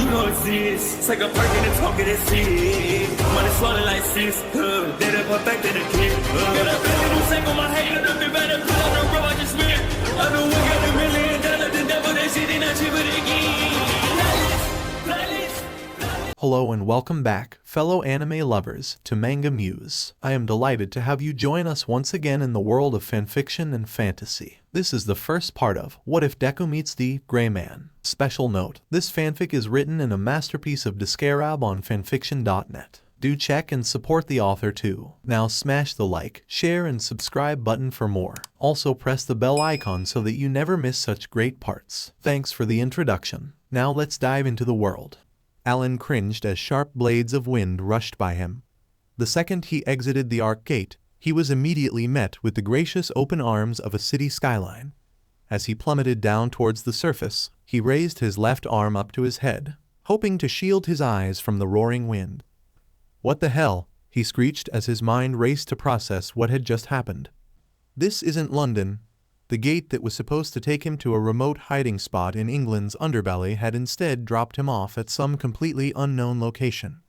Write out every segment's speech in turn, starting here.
You don't exist. Take a perk and a talk of that shit. Money swallowed like sis. Did it perfect in the kid. Got a billion who sang on my head. Look at better put on the road I just spent. I know we got $1 million. The devil that shit ain't not cheap again. Hello and welcome back, fellow anime lovers, to MangaMuse. I am delighted to have you join us once again in the world of fanfiction and fantasy. This is the first part of What If Deku Meets Dgrayman. Special note, this fanfic is written in a masterpiece of Discarab on FANFICTIONnet. Do check and support the author too. Now smash the like, share and subscribe button for more. Also press the bell icon so that you never miss such great parts. Thanks for the introduction. Now let's dive into the world. Alan cringed as sharp blades of wind rushed by him. The second he exited the arc gate, he was immediately met with the gracious open arms of a city skyline. As he plummeted down towards the surface, he raised his left arm up to his head, hoping to shield his eyes from the roaring wind. "What the hell?" he screeched as his mind raced to process what had just happened. This isn't London. The gate that was supposed to take him to a remote hiding spot in England's underbelly had instead dropped him off at some completely unknown location.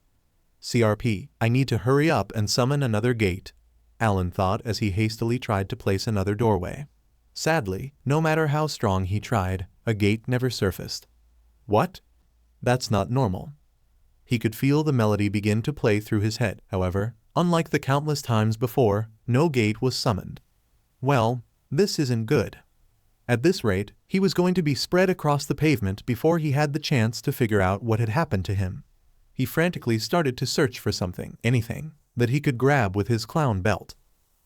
CRP, I need to hurry up and summon another gate, Alan thought as he hastily tried to place another doorway. Sadly, no matter how strong he tried, a gate never surfaced. What? That's not normal. He could feel the melody begin to play through his head. However, unlike the countless times before, no gate was summoned. Well, this isn't good. At this rate, he was going to be spread across the pavement before he had the chance to figure out what had happened to him. He frantically started to search for something, anything, that he could grab with his clown belt.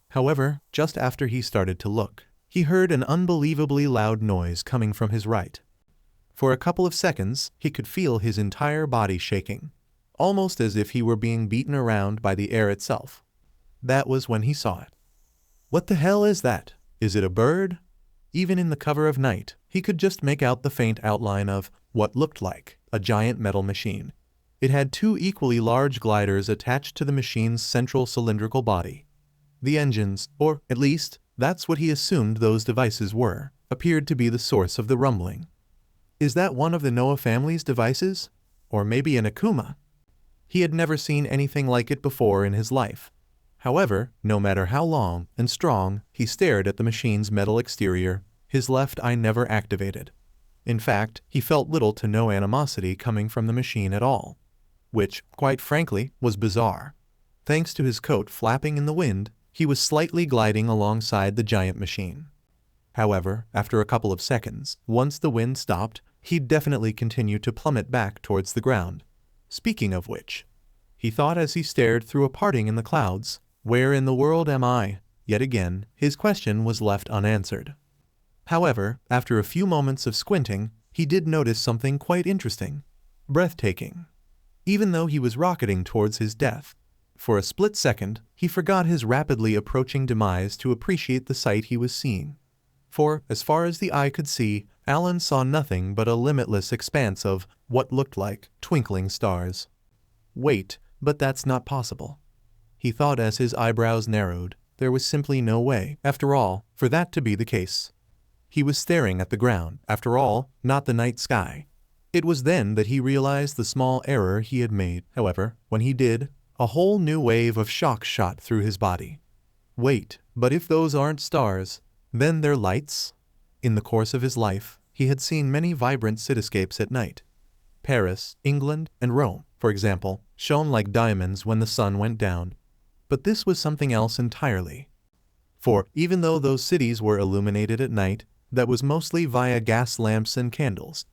However, just after he started to look, he heard an unbelievably loud noise coming from his right. For a couple of seconds, he could feel his entire body shaking, almost as if he were being beaten around by the air itself. That was when he saw it. What the hell is that? Is it a bird? Even in the cover of night, he could just make out the faint outline of what looked like a giant metal machine. It had two equally large gliders attached to the machine's central cylindrical body. The engines, or at least, that's what he assumed those devices were, appeared to be the source of the rumbling. Is that one of the Noah family's devices? Or maybe an Akuma? He had never seen anything like it before in his life. However, no matter how long and strong he stared at the machine's metal exterior, his left eye never activated. In fact, he felt little to no animosity coming from the machine at all, which, quite frankly, was bizarre. Thanks to his coat flapping in the wind, he was slightly gliding alongside the giant machine. However, after a couple of seconds, once the wind stopped, he'd definitely continue to plummet back towards the ground. Speaking of which, he thought as he stared through a parting in the clouds, where in the world am I? Yet again, his question was left unanswered. However, after a few moments of squinting, he did notice something quite interesting. Breathtaking. Even though he was rocketing towards his death, for a split second, he forgot his rapidly approaching demise to appreciate the sight he was seeing. For, as far as the eye could see, Alan saw nothing but a limitless expanse of what looked like twinkling stars. Wait, but that's not possible. He thought as his eyebrows narrowed. There was simply no way, after all, for that to be the case. He was staring at the ground, after all, not the night sky. It was then that he realized the small error he had made. However, when he did, a whole new wave of shock shot through his body. Wait, but if those aren't stars, then they're lights? In the course of his life, he had seen many vibrant cityscapes at night. Paris, England, and Rome, for example, shone like diamonds when the sun went down. But this was something else entirely. For, even though those cities were illuminated at night, that was mostly via gas lamps and candles.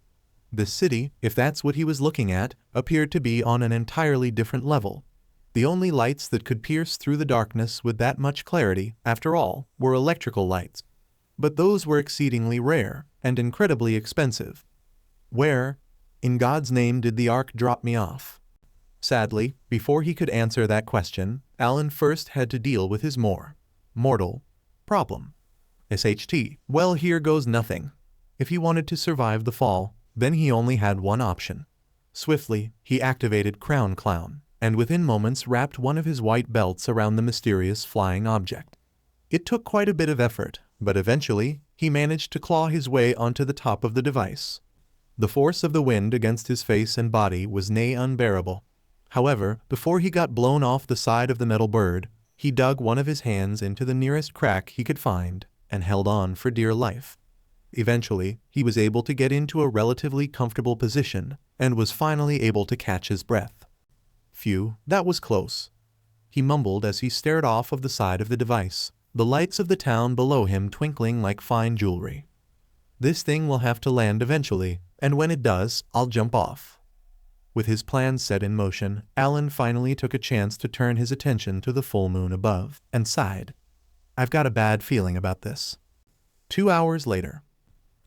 This city, if that's what he was looking at, appeared to be on an entirely different level. The only lights that could pierce through the darkness with that much clarity, after all, were electrical lights. But those were exceedingly rare, and incredibly expensive. Where, in God's name, did the ark drop me off? Sadly, before he could answer that question, Alan first had to deal with his mortal problem. SHT. Well, here goes nothing. If he wanted to survive the fall, then he only had one option. Swiftly, he activated Crown Clown, and within moments wrapped one of his white belts around the mysterious flying object. It took quite a bit of effort, but eventually, he managed to claw his way onto the top of the device. The force of the wind against his face and body was nigh unbearable. However, before he got blown off the side of the metal bird, he dug one of his hands into the nearest crack he could find and held on for dear life. Eventually, he was able to get into a relatively comfortable position and was finally able to catch his breath. Phew, that was close, he mumbled as he stared off of the side of the device, the lights of the town below him twinkling like fine jewelry. This thing will have to land eventually, and when it does, I'll jump off. With his plans set in motion, Alan finally took a chance to turn his attention to the full moon above, and sighed. I've got a bad feeling about this. 2 hours later,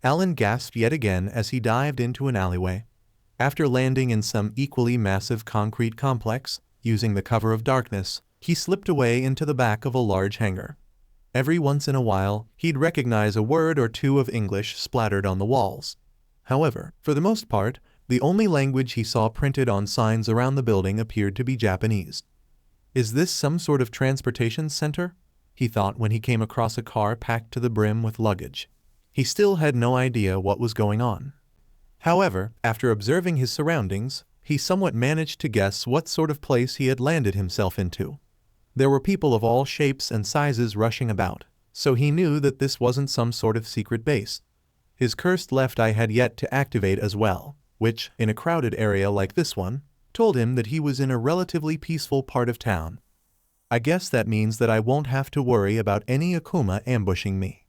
Alan gasped yet again as he dived into an alleyway. After landing in some equally massive concrete complex, using the cover of darkness, he slipped away into the back of a large hangar. Every once in a while, he'd recognize a word or two of English splattered on the walls. However, for the most part, the only language he saw printed on signs around the building appeared to be Japanese. Is this some sort of transportation center? He thought when he came across a car packed to the brim with luggage. He still had no idea what was going on. However, after observing his surroundings, he somewhat managed to guess what sort of place he had landed himself into. There were people of all shapes and sizes rushing about, so he knew that this wasn't some sort of secret base. His cursed left eye had yet to activate as well, which, in a crowded area like this one, told him that he was in a relatively peaceful part of town. I guess that means that I won't have to worry about any akuma ambushing me.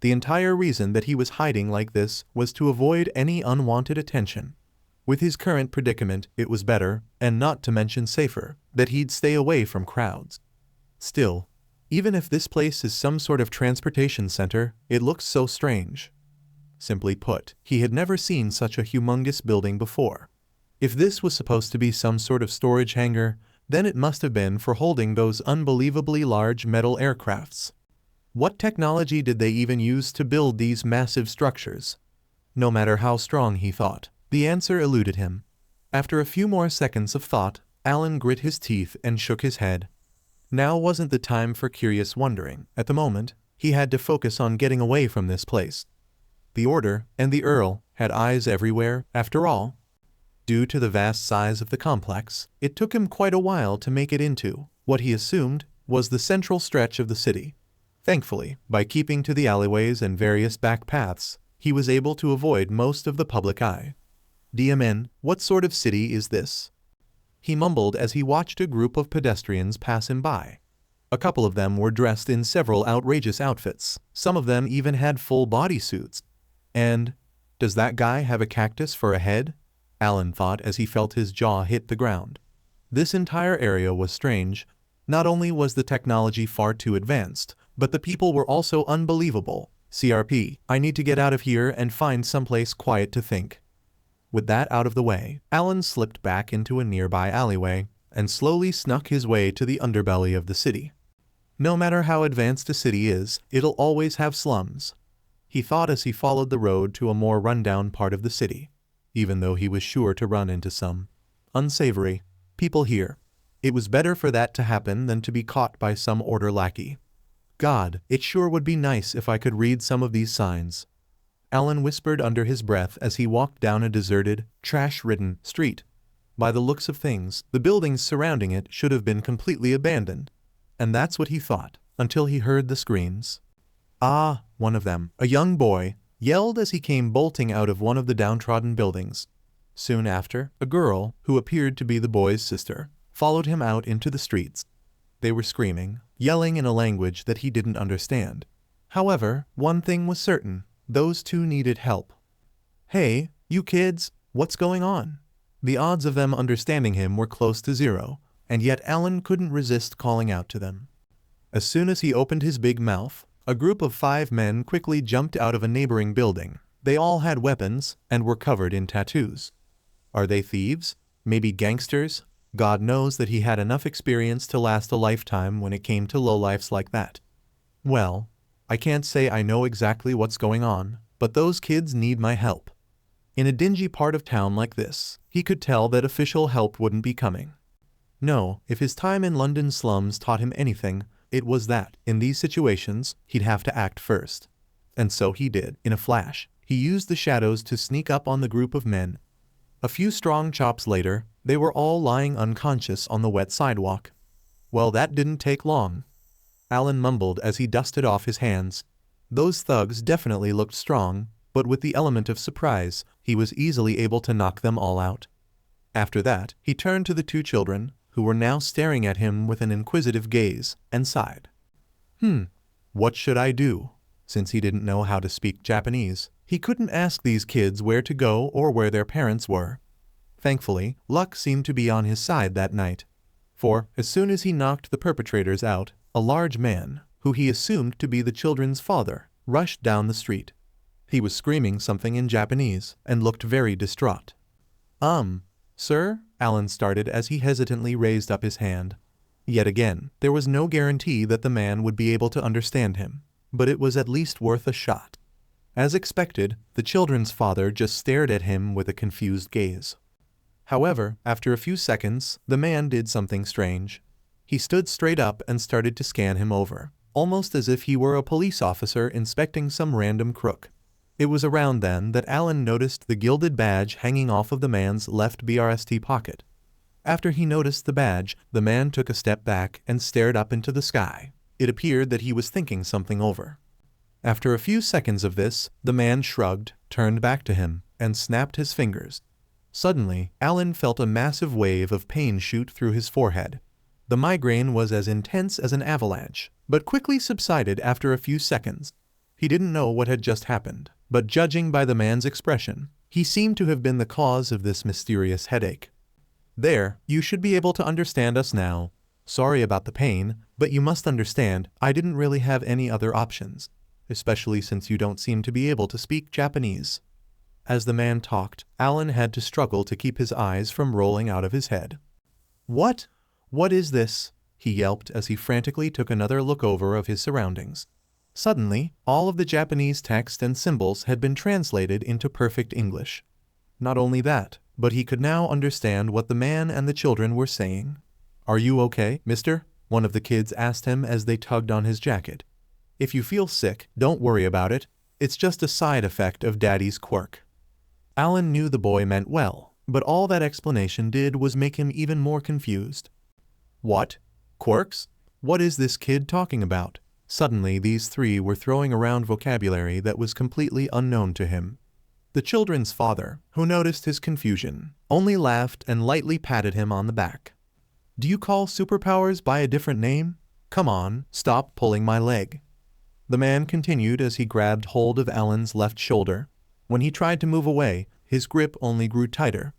The entire reason that he was hiding like this was to avoid any unwanted attention. With his current predicament, it was better, and not to mention safer, that he'd stay away from crowds. Still, even if this place is some sort of transportation center, it looks so strange. Simply put, he had never seen such a humongous building before. If this was supposed to be some sort of storage hangar, then it must have been for holding those unbelievably large metal aircrafts. What technology did they even use to build these massive structures? No matter how strong he thought, the answer eluded him. After a few more seconds of thought, Alan grit his teeth and shook his head. Now wasn't the time for curious wondering. At the moment, he had to focus on getting away from this place. The Order and the Earl had eyes everywhere, after all. Due to the vast size of the complex, it took him quite a while to make it into what he assumed was the central stretch of the city. Thankfully, by keeping to the alleyways and various back paths, he was able to avoid most of the public eye. DMN, what sort of city is this? He mumbled as he watched a group of pedestrians pass him by. A couple of them were dressed in several outrageous outfits. Some of them even had full bodysuits. And, does that guy have a cactus for a head? Alan thought as he felt his jaw hit the ground. This entire area was strange. Not only was the technology far too advanced, but the people were also unbelievable. CRP, I need to get out of here and find someplace quiet to think. With that out of the way, Alan slipped back into a nearby alleyway and slowly snuck his way to the underbelly of the city. No matter how advanced a city is, it'll always have slums, he thought as he followed the road to a more rundown part of the city, even though he was sure to run into some unsavory people here. It was better for that to happen than to be caught by some order lackey. God, it sure would be nice if I could read some of these signs, Alan whispered under his breath as he walked down a deserted, trash-ridden street. By the looks of things, the buildings surrounding it should have been completely abandoned. And that's what he thought, until he heard the screams. Ah, one of them, a young boy, yelled as he came bolting out of one of the downtrodden buildings. Soon after, a girl, who appeared to be the boy's sister, followed him out into the streets. They were screaming, yelling in a language that he didn't understand. However, one thing was certain, those two needed help. Hey, you kids, what's going on? The odds of them understanding him were close to zero, and yet Alan couldn't resist calling out to them. As soon as he opened his big mouth, a group of 5 men quickly jumped out of a neighboring building. They all had weapons and were covered in tattoos. Are they thieves? Maybe gangsters? God knows that he had enough experience to last a lifetime when it came to lowlifes like that. Well, I can't say I know exactly what's going on, but those kids need my help. In a dingy part of town like this, he could tell that official help wouldn't be coming. No, if his time in London slums taught him anything, it was that, in these situations, he'd have to act first. And so he did, in a flash. he used the shadows to sneak up on the group of men. A few strong chops later, they were all lying unconscious on the wet sidewalk. Well, that didn't take long. Alan mumbled as he dusted off his hands. Those thugs definitely looked strong, but with the element of surprise, he was easily able to knock them all out. After that, he turned to the two children, who were now staring at him with an inquisitive gaze, and sighed. What should I do? Since he didn't know how to speak Japanese, he couldn't ask these kids where to go or where their parents were. Thankfully, luck seemed to be on his side that night. For, as soon as he knocked the perpetrators out, a large man, who he assumed to be the children's father, rushed down the street. He was screaming something in Japanese and looked very distraught. Sir? Alan started as he hesitantly raised up his hand. Yet again, there was no guarantee that the man would be able to understand him, but it was at least worth a shot. As expected, the children's father just stared at him with a confused gaze. However, after a few seconds, the man did something strange. He stood straight up and started to scan him over, almost as if he were a police officer inspecting some random crook. It was around then that Alan noticed the gilded badge hanging off of the man's left breast pocket. After he noticed the badge, the man took a step back and stared up into the sky. It appeared that he was thinking something over. After a few seconds of this, the man shrugged, turned back to him, and snapped his fingers. Suddenly, Alan felt a massive wave of pain shoot through his forehead. The migraine was as intense as an avalanche, but quickly subsided after a few seconds. He didn't know what had just happened, but judging by the man's expression, he seemed to have been the cause of this mysterious headache. There, you should be able to understand us now. Sorry about the pain, but you must understand, I didn't really have any other options, especially since you don't seem to be able to speak Japanese. As the man talked, Alan had to struggle to keep his eyes from rolling out of his head. What? What is this? He yelped as he frantically took another look over of his surroundings. Suddenly, all of the Japanese text and symbols had been translated into perfect English. Not only that, but he could now understand what the man and the children were saying. Are you okay, mister? One of the kids asked him as they tugged on his jacket. If you feel sick, don't worry about it. It's just a side effect of Daddy's quirk. Alan knew the boy meant well, but all that explanation did was make him even more confused. What? Quirks? What is this kid talking about? Suddenly, these three were throwing around vocabulary that was completely unknown to him. The children's father, who noticed his confusion, only laughed and lightly patted him on the back. Do you call superpowers by a different name? Come on, stop pulling my leg. The man continued as he grabbed hold of Alan's left shoulder. When he tried to move away, his grip only grew tighter.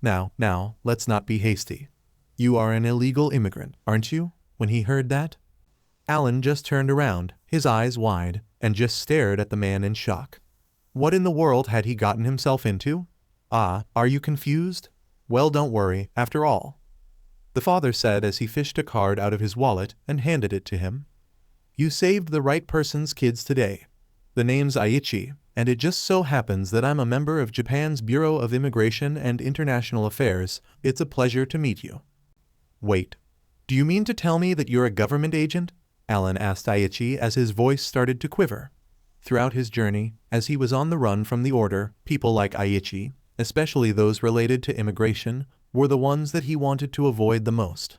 Now, let's not be hasty. You are an illegal immigrant, aren't you? When he heard that, Alan just turned around, his eyes wide, and just stared at the man in shock. What in the world had he gotten himself into? Are you confused? Well, don't worry, after all. The father said as he fished a card out of his wallet and handed it to him. You saved the right person's kids today. The name's Aichi, and it just so happens that I'm a member of Japan's Bureau of Immigration and International Affairs. It's a pleasure to meet you. Wait, do you mean to tell me that you're a government agent? Alan asked Aichi as his voice started to quiver. Throughout his journey, as he was on the run from the order, people like Aichi, especially those related to immigration, were the ones that he wanted to avoid the most.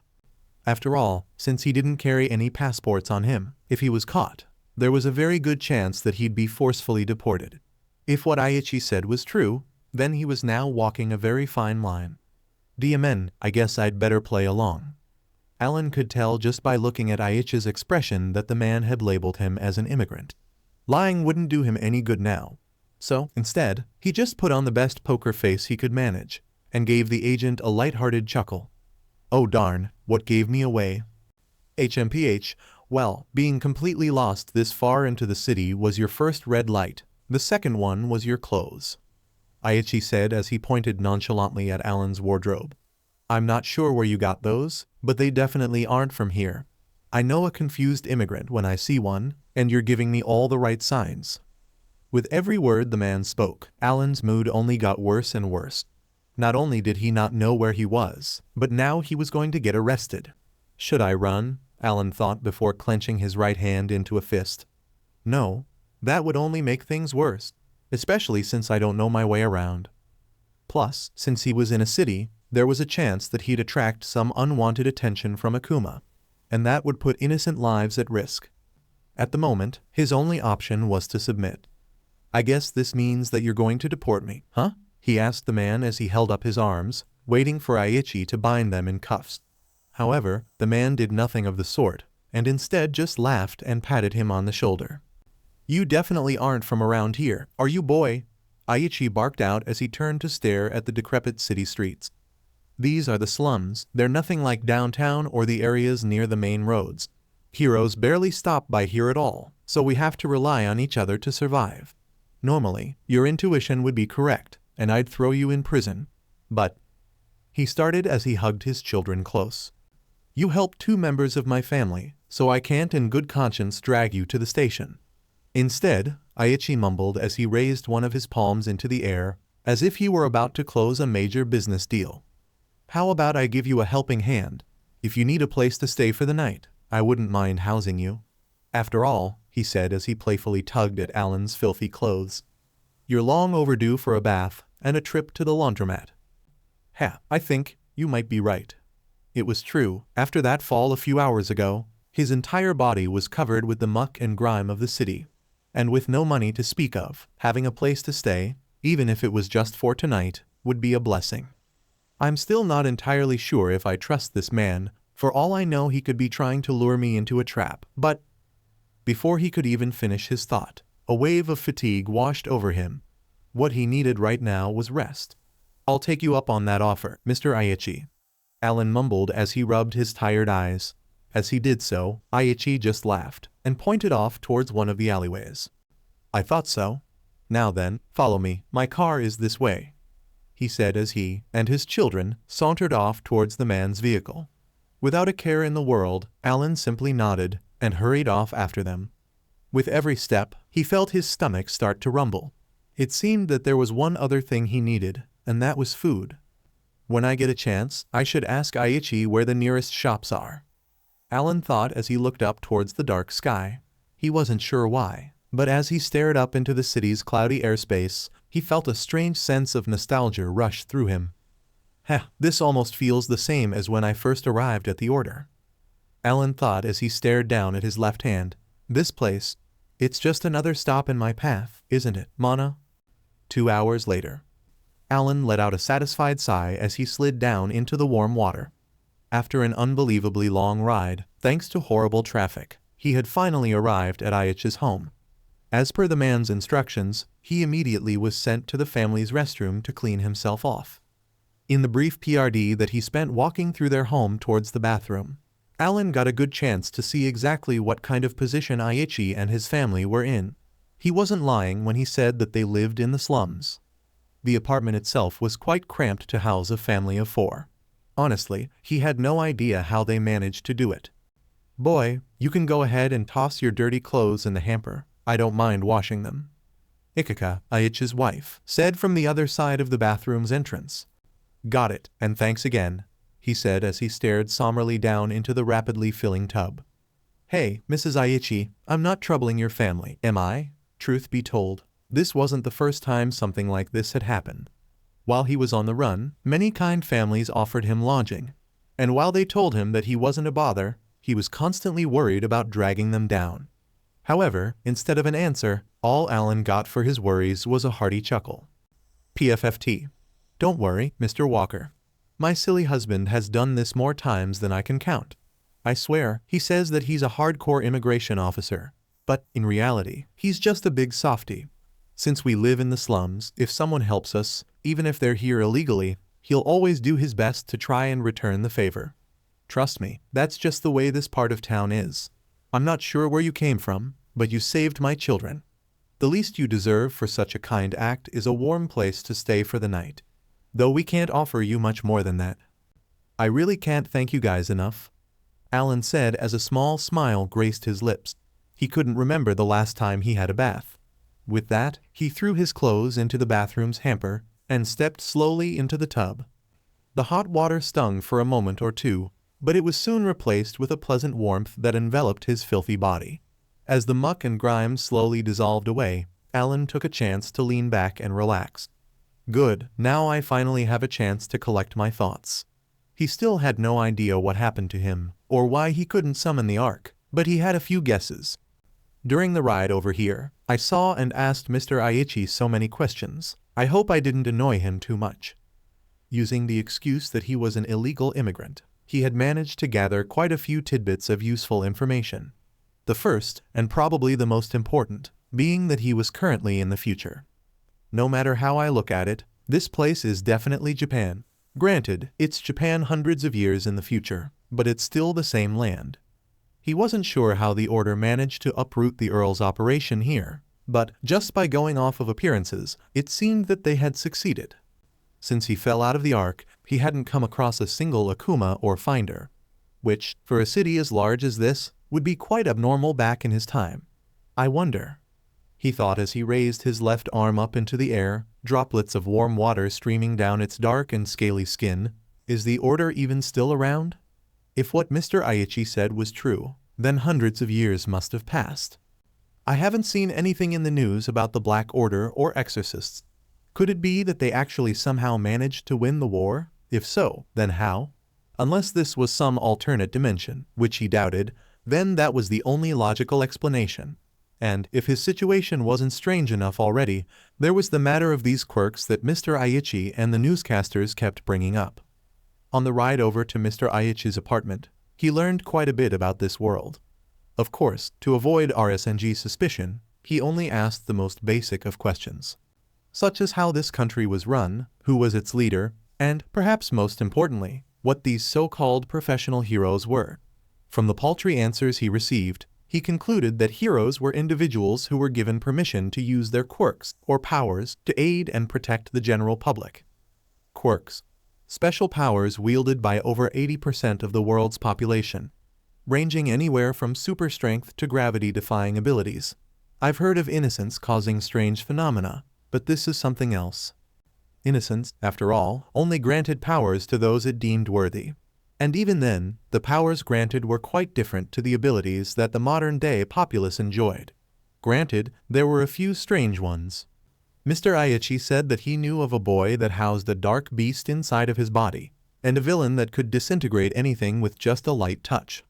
After all, since he didn't carry any passports on him, if he was caught, there was a very good chance that he'd be forcefully deported. If what Aichi said was true, then he was now walking a very fine line. Dgray, I guess I'd better play along. Alan could tell just by looking at Aichi's expression that the man had labeled him as an immigrant. Lying wouldn't do him any good now. So, instead, he just put on the best poker face he could manage, and gave the agent a light-hearted chuckle. Oh darn, what gave me away? HMPH, well, being completely lost this far into the city was your first red light. The second one was your clothes. Aichi said as he pointed nonchalantly at Alan's wardrobe. I'm not sure where you got those, but they definitely aren't from here. I know a confused immigrant when I see one, and you're giving me all the right signs. With every word the man spoke, Alan's mood only got worse and worse. Not only did he not know where he was, but now he was going to get arrested. Should I run? Alan thought before clenching his right hand into a fist. No, that would only make things worse. especially since I don't know my way around. Plus, since he was in a city, there was a chance that he'd attract some unwanted attention from Akuma, and that would put innocent lives at risk. At the moment, his only option was to submit. I guess this means that you're going to deport me, huh? He asked the man as he held up his arms, waiting for Aichi to bind them in cuffs. However, the man did nothing of the sort, and instead just laughed and patted him on the shoulder. You definitely aren't from around here, are you, boy? Aichi barked out as he turned to stare at the decrepit city streets. These are the slums, they're nothing like downtown or the areas near the main roads. Heroes barely stop by here at all, so we have to rely on each other to survive. Normally, your intuition would be correct, and I'd throw you in prison. But, he started as he hugged his children close. You helped 2 members of my family, so I can't in good conscience drag you to the station. Instead, Aichi mumbled as he raised one of his palms into the air, as if he were about to close a major business deal. How about I give you a helping hand? If you need a place to stay for the night, I wouldn't mind housing you. After all, he said as he playfully tugged at Alan's filthy clothes. You're long overdue for a bath and a trip to the laundromat. I think you might be right. It was true, after that fall a few hours ago, his entire body was covered with the muck and grime of the city. And with no money to speak of, having a place to stay, even if it was just for tonight, would be a blessing. I'm still not entirely sure if I trust this man. For all I know, he could be trying to lure me into a trap, but... Before he could even finish his thought, a wave of fatigue washed over him. What he needed right now was rest. I'll take you up on that offer, Mr. Aichi. Alan mumbled as he rubbed his tired eyes. As he did so, Aichi just laughed and pointed off towards one of the alleyways. I thought so. Now then, follow me, my car is this way, he said as he and his children sauntered off towards the man's vehicle. Without a care in the world, Alan simply nodded and hurried off after them. With every step, he felt his stomach start to rumble. It seemed that there was one other thing he needed, and that was food. When I get a chance, I should ask Aichi where the nearest shops are. Alan thought as he looked up towards the dark sky. He wasn't sure why, but as he stared up into the city's cloudy airspace, he felt a strange sense of nostalgia rush through him. This almost feels the same as when I first arrived at the order. Alan thought as he stared down at his left hand. This place, it's just another stop in my path, isn't it, Mana? 2 hours later. Alan let out a satisfied sigh as he slid down into the warm water. After an unbelievably long ride, thanks to horrible traffic, he had finally arrived at Aichi's home. As per the man's instructions, he immediately was sent to the family's restroom to clean himself off. In the brief PRD that he spent walking through their home towards the bathroom, Alan got a good chance to see exactly what kind of position Aichi and his family were in. He wasn't lying when he said that they lived in the slums. The apartment itself was quite cramped to house a family of 4. Honestly, he had no idea how they managed to do it. Boy, you can go ahead and toss your dirty clothes in the hamper. I don't mind washing them. Ikaka, Aichi's wife, said from the other side of the bathroom's entrance. Got it, and thanks again, he said as he stared somberly down into the rapidly filling tub. Hey, Mrs. Aichi, I'm not troubling your family, am I? Truth be told, this wasn't the first time something like this had happened. While he was on the run, many kind families offered him lodging. And while they told him that he wasn't a bother, he was constantly worried about dragging them down. However, instead of an answer, all Alan got for his worries was a hearty chuckle. PFFT. Don't worry, Mr. Walker. My silly husband has done this more times than I can count. I swear, he says that he's a hardcore immigration officer. But, in reality, he's just a big softy. Since we live in the slums, if someone helps us, even if they're here illegally, he'll always do his best to try and return the favor. Trust me, that's just the way this part of town is. I'm not sure where you came from, but you saved my children. The least you deserve for such a kind act is a warm place to stay for the night. Though we can't offer you much more than that. I really can't thank you guys enough, Alan said as a small smile graced his lips. He couldn't remember the last time he had a bath. With that, he threw his clothes into the bathroom's hamper and stepped slowly into the tub. The hot water stung for a moment or two, but it was soon replaced with a pleasant warmth that enveloped his filthy body. As the muck and grime slowly dissolved away, Alan took a chance to lean back and relax. Good, now I finally have a chance to collect my thoughts. He still had no idea what happened to him, or why he couldn't summon the ark, but he had a few guesses. During the ride over here, I saw and asked Mr. Aichi so many questions. I hope I didn't annoy him too much. Using the excuse that he was an illegal immigrant, he had managed to gather quite a few tidbits of useful information. The first, and probably the most important, being that he was currently in the future. No matter how I look at it, this place is definitely Japan. Granted, it's Japan hundreds of years in the future, but it's still the same land. He wasn't sure how the Order managed to uproot the Earl's operation here, but just by going off of appearances, it seemed that they had succeeded. Since he fell out of the ark, he hadn't come across a single akuma or finder, which, for a city as large as this, would be quite abnormal back in his time. I wonder, he thought as he raised his left arm up into the air, droplets of warm water streaming down its dark and scaly skin. Is the Order even still around? If what Mr. Aichi said was true, then hundreds of years must have passed. I haven't seen anything in the news about the Black Order or exorcists. Could it be that they actually somehow managed to win the war? If so, then how? Unless this was some alternate dimension, which he doubted, then that was the only logical explanation. And if his situation wasn't strange enough already, there was the matter of these quirks that Mr. Aichi and the newscasters kept bringing up. On the ride over to Mr. Aichi's apartment, he learned quite a bit about this world. Of course, to avoid RSNG's suspicion, he only asked the most basic of questions, such as how this country was run, who was its leader, and, perhaps most importantly, what these so-called professional heroes were. From the paltry answers he received, he concluded that heroes were individuals who were given permission to use their quirks or powers to aid and protect the general public. Quirks. Special powers wielded by over 80% of the world's population, ranging anywhere from super strength to gravity-defying abilities. I've heard of innocence causing strange phenomena, but this is something else. Innocence, after all, only granted powers to those it deemed worthy. And even then, the powers granted were quite different to the abilities that the modern-day populace enjoyed. Granted, there were a few strange ones. Mr. Aichi said that he knew of a boy that housed a dark beast inside of his body, and a villain that could disintegrate anything with just a light touch.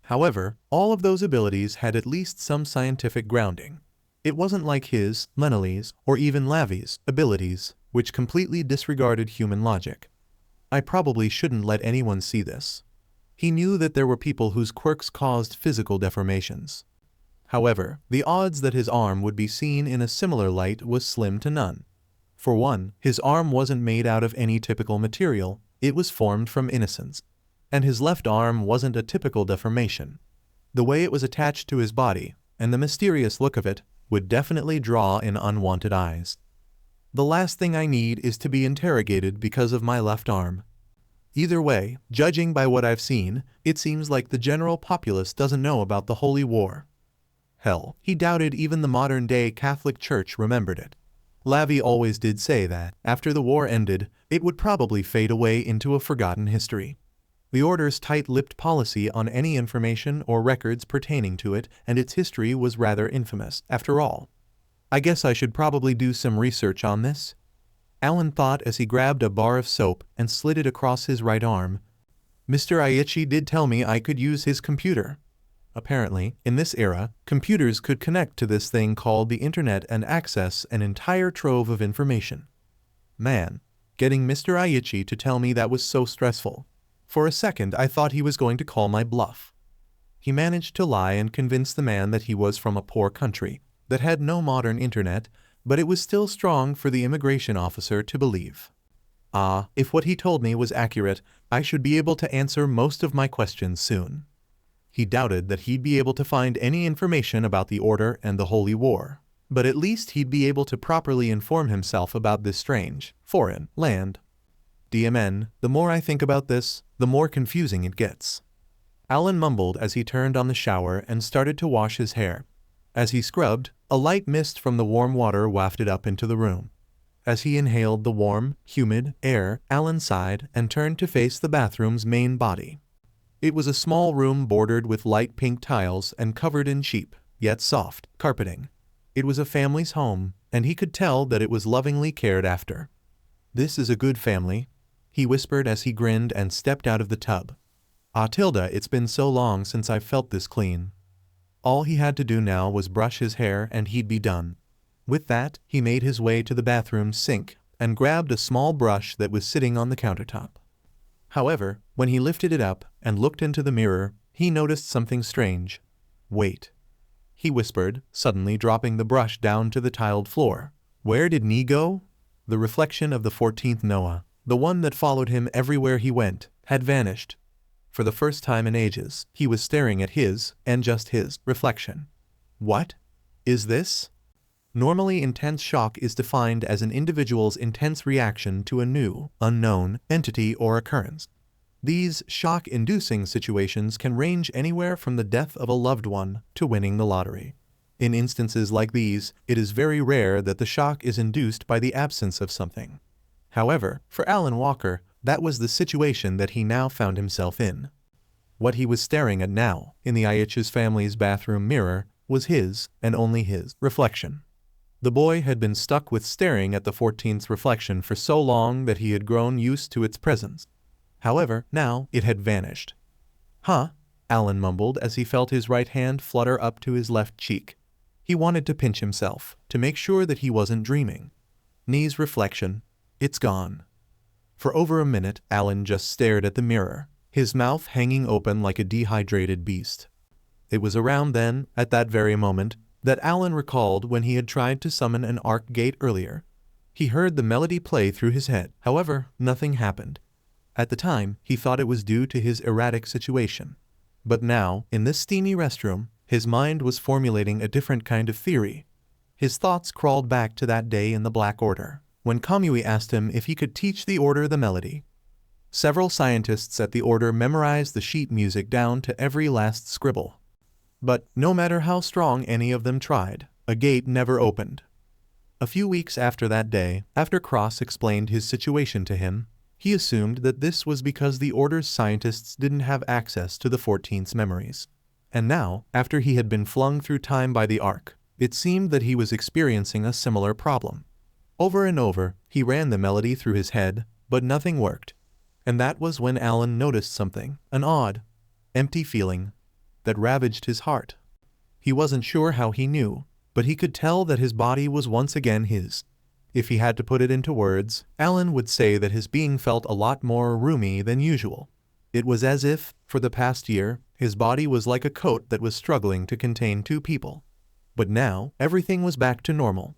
However, all of those abilities had at least some scientific grounding. It wasn't like his, Lenali's, or even Lavi's, abilities, which completely disregarded human logic. I probably shouldn't let anyone see this. He knew that there were people whose quirks caused physical deformations. However, the odds that his arm would be seen in a similar light was slim to none. For one, his arm wasn't made out of any typical material, it was formed from innocence. And his left arm wasn't a typical deformation. The way it was attached to his body, and the mysterious look of it, would definitely draw in unwanted eyes. The last thing I need is to be interrogated because of my left arm. Either way, judging by what I've seen, it seems like the general populace doesn't know about the Holy War. Hell, he doubted even the modern-day Catholic Church remembered it. Lavi always did say that, after the war ended, it would probably fade away into a forgotten history. The Order's tight-lipped policy on any information or records pertaining to it and its history was rather infamous, after all. I guess I should probably do some research on this. Alan thought as he grabbed a bar of soap and slid it across his right arm. Mr. Aichi did tell me I could use his computer. Apparently, in this era, computers could connect to this thing called the internet and access an entire trove of information. Man, getting Mr. Aichi to tell me that was so stressful. For a second I thought he was going to call my bluff. He managed to lie and convince the man that he was from a poor country that had no modern internet, but it was still strong for the immigration officer to believe. If what he told me was accurate, I should be able to answer most of my questions soon. He doubted that he'd be able to find any information about the Order and the Holy War, but at least he'd be able to properly inform himself about this strange, foreign land. DMN, the more I think about this, the more confusing it gets. Alan mumbled as he turned on the shower and started to wash his hair. As he scrubbed, a light mist from the warm water wafted up into the room. As he inhaled the warm, humid air, Alan sighed and turned to face the bathroom's main body. It was a small room bordered with light pink tiles and covered in cheap, yet soft, carpeting. It was a family's home, and he could tell that it was lovingly cared after. "This is a good family," he whispered as he grinned and stepped out of the tub. It's been so long since I've felt this clean." All he had to do now was brush his hair and he'd be done. With that, he made his way to the bathroom sink and grabbed a small brush that was sitting on the countertop. However, when he lifted it up and looked into the mirror, he noticed something strange. "Wait," he whispered, suddenly dropping the brush down to the tiled floor. "Where did Ni go?" The reflection of the 14th Noah, the one that followed him everywhere he went, had vanished. For the first time in ages, he was staring at his, and just his, reflection. What is this? Normally, intense shock is defined as an individual's intense reaction to a new, unknown, entity or occurrence. These shock-inducing situations can range anywhere from the death of a loved one to winning the lottery. In instances like these, it is very rare that the shock is induced by the absence of something. However, for Alan Walker, that was the situation that he now found himself in. What he was staring at now, in the Aichi's family's bathroom mirror, was his, and only his, reflection. The boy had been stuck with staring at the 14th's reflection for so long that he had grown used to its presence. However, now it had vanished. "Huh?" Alan mumbled as he felt his right hand flutter up to his left cheek. He wanted to pinch himself, to make sure that he wasn't dreaming. Ni's reflection. It's gone. For over a minute, Alan just stared at the mirror, his mouth hanging open like a dehydrated beast. It was around then, at that very moment, that Alan recalled when he had tried to summon an arc gate earlier. He heard the melody play through his head, however, nothing happened. At the time, he thought it was due to his erratic situation. But now, in this steamy restroom, his mind was formulating a different kind of theory. His thoughts crawled back to that day in the Black Order, when Kamui asked him if he could teach the Order the melody. Several scientists at the Order memorized the sheet music down to every last scribble. But no matter how strong any of them tried, a gate never opened. A few weeks after that day, after Cross explained his situation to him, he assumed that this was because the Order's scientists didn't have access to the 14th's memories. And now, after he had been flung through time by the Ark, it seemed that he was experiencing a similar problem. Over and over, he ran the melody through his head, but nothing worked. And that was when Alan noticed something, an odd, empty feeling, that ravaged his heart. He wasn't sure how he knew, but he could tell that his body was once again his. If he had to put it into words, Alan would say that his being felt a lot more roomy than usual. It was as if, for the past year, his body was like a coat that was struggling to contain two people. But now, everything was back to normal.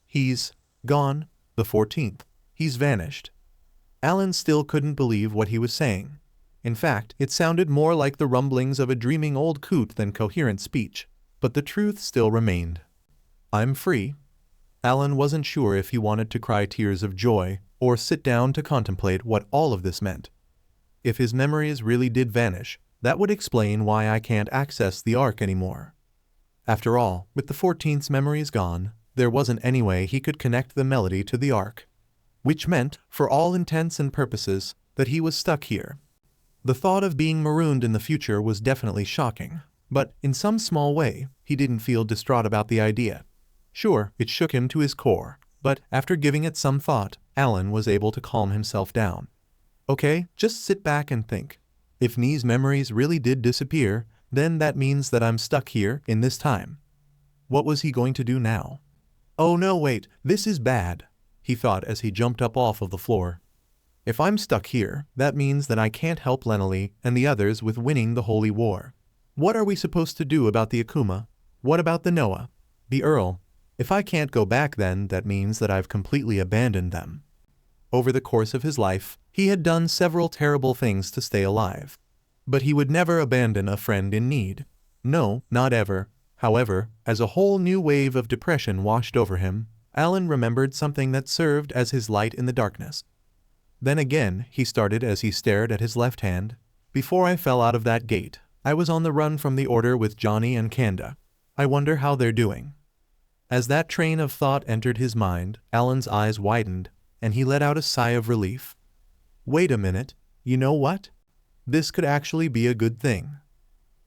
He's gone, the 14th. He's vanished. Alan still couldn't believe what he was saying. In fact, it sounded more like the rumblings of a dreaming old coot than coherent speech. But the truth still remained. I'm free. Alan wasn't sure if he wanted to cry tears of joy, or sit down to contemplate what all of this meant. If his memories really did vanish, that would explain why I can't access the Ark anymore. After all, with the 14th's memories gone, there wasn't any way he could connect the melody to the Ark. Which meant, for all intents and purposes, that he was stuck here. The thought of being marooned in the future was definitely shocking, but in some small way, he didn't feel distraught about the idea. Sure, it shook him to his core, but after giving it some thought, Alan was able to calm himself down. Okay, just sit back and think. If Ni's memories really did disappear, then that means that I'm stuck here in this time. What was he going to do now? Oh no, wait, this is bad, he thought as he jumped up off of the floor. If I'm stuck here, that means that I can't help Lenali and the others with winning the Holy War. What are we supposed to do about the Akuma? What about the Noah? The Earl? If I can't go back, then that means that I've completely abandoned them. Over the course of his life, he had done several terrible things to stay alive. But he would never abandon a friend in need. No, not ever. However, as a whole new wave of depression washed over him, Alan remembered something that served as his light in the darkness. Then again, he started as he stared at his left hand. Before I fell out of that gate, I was on the run from the Order with Johnny and Kanda. I wonder how they're doing. As that train of thought entered his mind, Alan's eyes widened, and he let out a sigh of relief. Wait a minute, you know what? This could actually be a good thing.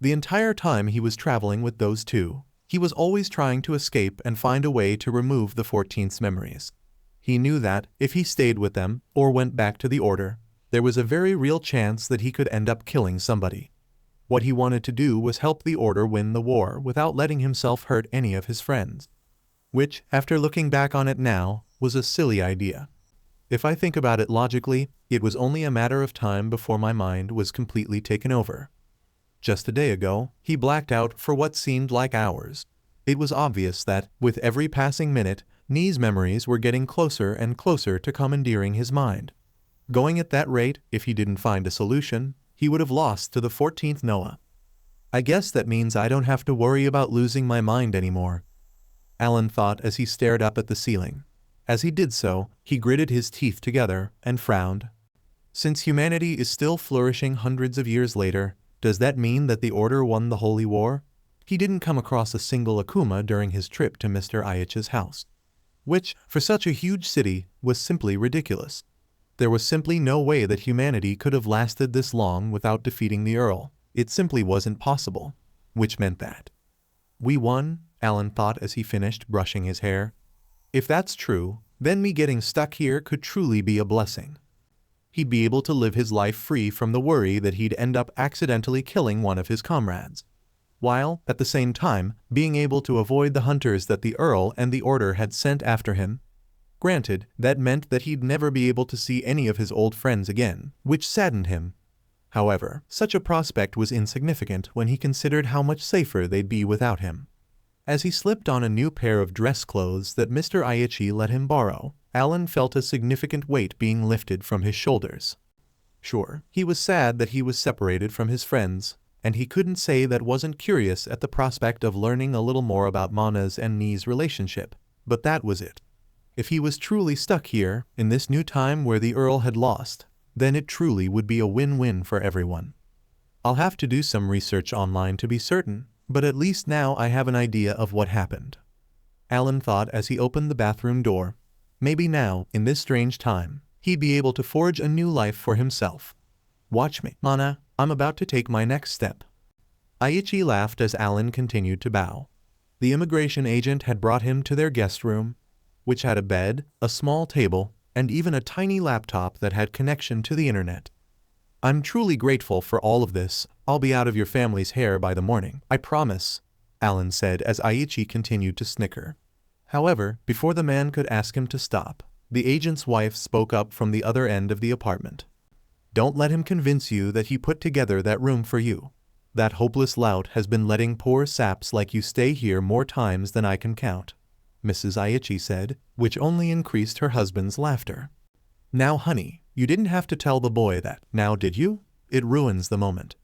The entire time he was traveling with those two, He was always trying to escape and find a way to remove the 14th's memories. He knew that, if he stayed with them, or went back to the Order, there was a very real chance that he could end up killing somebody. What he wanted to do was help the Order win the war without letting himself hurt any of his friends. Which, after looking back on it now, was a silly idea. If I think about it logically, it was only a matter of time before my mind was completely taken over. Just a day ago, he blacked out for what seemed like hours. It was obvious that, with every passing minute, Nee's memories were getting closer and closer to commandeering his mind. Going at that rate, if he didn't find a solution, he would have lost to the 14th Noah. I guess that means I don't have to worry about losing my mind anymore, Alan thought as he stared up at the ceiling. As he did so, he gritted his teeth together and frowned. Since humanity is still flourishing hundreds of years later, does that mean that the Order won the Holy War? He didn't come across a single akuma during his trip to Mr. Aichi's house, which, for such a huge city, was simply ridiculous. There was simply no way that humanity could have lasted this long without defeating the Earl. It simply wasn't possible. Which meant that we won, Alan thought as he finished brushing his hair. If that's true, then me getting stuck here could truly be a blessing. He'd be able to live his life free from the worry that he'd end up accidentally killing one of his comrades, while, at the same time, being able to avoid the hunters that the Earl and the Order had sent after him. Granted, that meant that he'd never be able to see any of his old friends again, which saddened him. However, such a prospect was insignificant when he considered how much safer they'd be without him. As he slipped on a new pair of dress clothes that Mr. Aichi let him borrow, Alan felt a significant weight being lifted from his shoulders. Sure, he was sad that he was separated from his friends, and he couldn't say that wasn't curious at the prospect of learning a little more about Mana's and Nee's relationship, but that was it. If he was truly stuck here, in this new time where the Earl had lost, then it truly would be a win-win for everyone. I'll have to do some research online to be certain, but at least now I have an idea of what happened, Alan thought as he opened the bathroom door. Maybe now, in this strange time, he'd be able to forge a new life for himself. Watch me, Mana, I'm about to take my next step. Aichi laughed as Alan continued to bow. The immigration agent had brought him to their guest room, which had a bed, a small table, and even a tiny laptop that had connection to the internet. I'm truly grateful for all of this. I'll be out of your family's hair by the morning, I promise, Alan said as Aichi continued to snicker. However, before the man could ask him to stop, the agent's wife spoke up from the other end of the apartment. Don't let him convince you that he put together that room for you. That hopeless lout has been letting poor saps like you stay here more times than I can count, Mrs. Aichi said, which only increased her husband's laughter. Now honey, you didn't have to tell the boy that, now did you? It ruins the moment,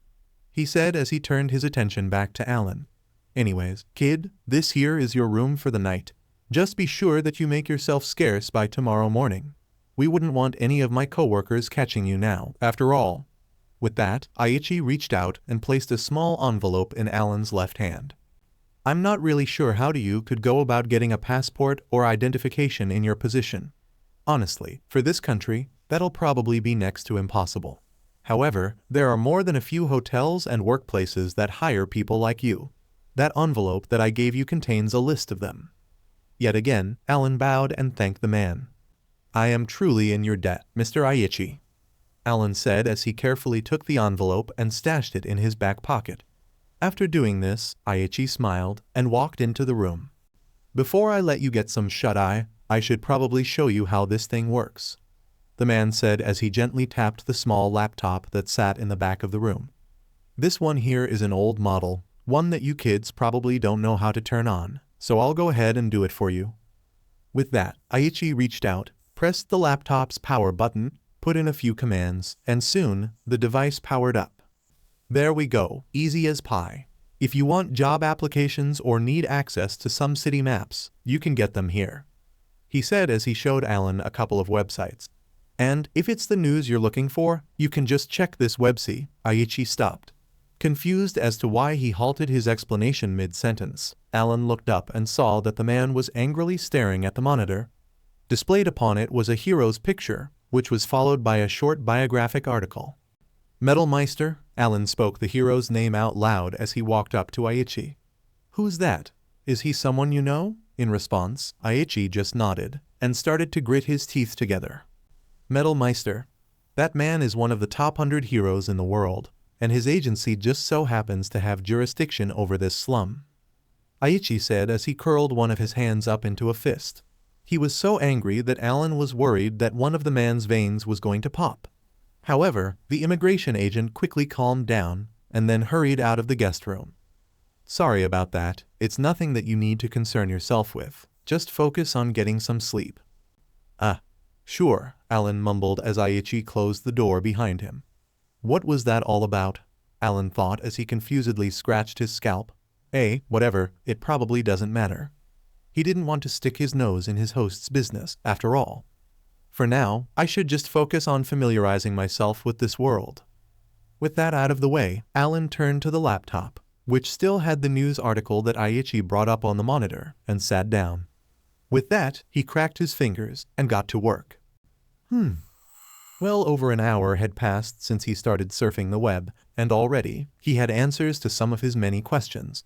he said as he turned his attention back to Alan. Anyways, kid, this here is your room for the night. Just be sure that you make yourself scarce by tomorrow morning. We wouldn't want any of my coworkers catching you now, after all. With that, Aichi reached out and placed a small envelope in Alan's left hand. I'm not really sure how you could go about getting a passport or identification in your position. Honestly, for this country, that'll probably be next to impossible. However, there are more than a few hotels and workplaces that hire people like you. That envelope that I gave you contains a list of them. Yet again, Alan bowed and thanked the man. I am truly in your debt, Mr. Aichi, Alan said as he carefully took the envelope and stashed it in his back pocket. After doing this, Aichi smiled and walked into the room. Before I let you get some shut-eye, I should probably show you how this thing works, the man said as he gently tapped the small laptop that sat in the back of the room. This one here is an old model, one that you kids probably don't know how to turn on, so I'll go ahead and do it for you. With that, Aichi reached out, pressed the laptop's power button, put in a few commands, and soon, the device powered up. There we go, easy as pie. If you want job applications or need access to some city maps, you can get them here, he said as he showed Alan a couple of websites. And if it's the news you're looking for, you can just check this website. Aichi stopped. Confused as to why he halted his explanation mid-sentence, Alan looked up and saw that the man was angrily staring at the monitor. Displayed upon it was a hero's picture, which was followed by a short biographic article. Meister, Alan spoke the hero's name out loud as he walked up to Aichi. Who's that? Is he someone you know? In response, Aichi just nodded and started to grit his teeth together. Meister. That man is one of the top 100 heroes in the world, and his agency just so happens to have jurisdiction over this slum. Aichi said as he curled one of his hands up into a fist. He was so angry that Alan was worried that one of the man's veins was going to pop. However, the immigration agent quickly calmed down and then hurried out of the guest room. Sorry about that, it's nothing that you need to concern yourself with, just focus on getting some sleep. Sure, Alan mumbled as Aichi closed the door behind him. What was that all about? Alan thought as he confusedly scratched his scalp. Whatever, it probably doesn't matter. He didn't want to stick his nose in his host's business, after all. For now, I should just focus on familiarizing myself with this world. With that out of the way, Alan turned to the laptop, which still had the news article that Aichi brought up on the monitor, and sat down. With that, he cracked his fingers and got to work. Well over an hour had passed since he started surfing the web, and already, he had answers to some of his many questions.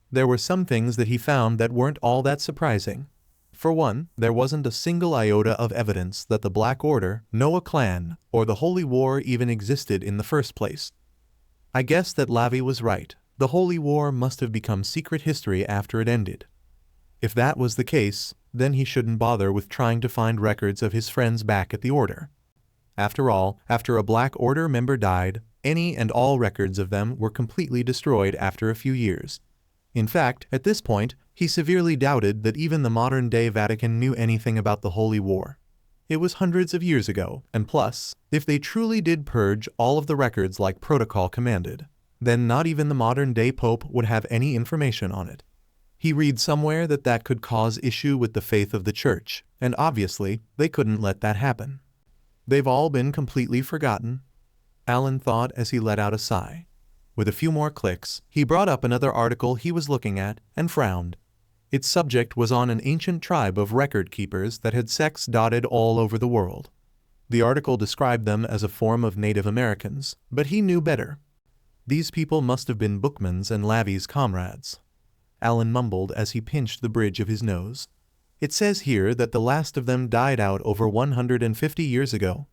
There were some things that he found that weren't all that surprising. For one, there wasn't a single iota of evidence that the Black Order, Noah clan, or the Holy War even existed in the first place. I guess that Lavi was right. The Holy War must have become secret history after it ended. If that was the case, then he shouldn't bother with trying to find records of his friends back at the Order. After all, after a Black Order member died, any and all records of them were completely destroyed after a few years. In fact, at this point, he severely doubted that even the modern-day Vatican knew anything about the Holy War. It was hundreds of years ago, and plus, if they truly did purge all of the records like protocol commanded, then not even the modern-day Pope would have any information on it. He read somewhere that that could cause issue with the faith of the Church, and obviously, they couldn't let that happen. They've all been completely forgotten, Alan thought as he let out a sigh. With a few more clicks, he brought up another article he was looking at and frowned. Its subject was on an ancient tribe of record keepers that had sects dotted all over the world. The article described them as a form of Native Americans, but he knew better. These people must have been Bookman's and Lavi's comrades. Alan mumbled as he pinched the bridge of his nose. It says here that the last of them died out over 150 years ago.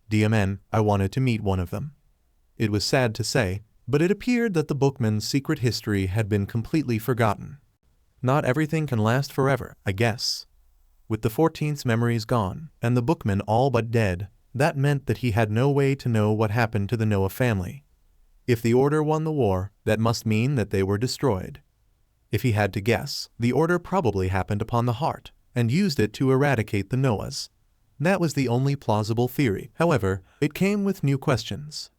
DMN, I wanted to meet one of them. It was sad to say, but it appeared that the Bookman's secret history had been completely forgotten. Not everything can last forever, I guess. With the 14th's memories gone, and the Bookman all but dead, that meant that he had no way to know what happened to the Noah family. If the Order won the war, that must mean that they were destroyed. If he had to guess, the Order probably happened upon the heart, and used it to eradicate the Noahs. That was the only plausible theory. However, it came with new questions.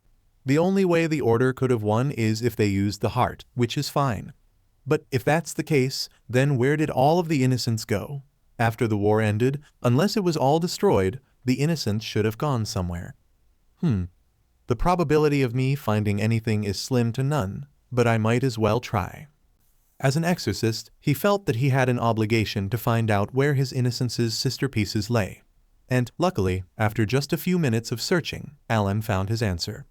The only way the Order could have won is if they used the heart, which is fine. But if that's the case, then where did all of the innocents go? After the war ended, unless it was all destroyed, the innocents should have gone somewhere. The probability of me finding anything is slim to none, but I might as well try. As an exorcist, he felt that he had an obligation to find out where his innocence's sister pieces lay. And, luckily, after just a few minutes of searching, Alan found his answer.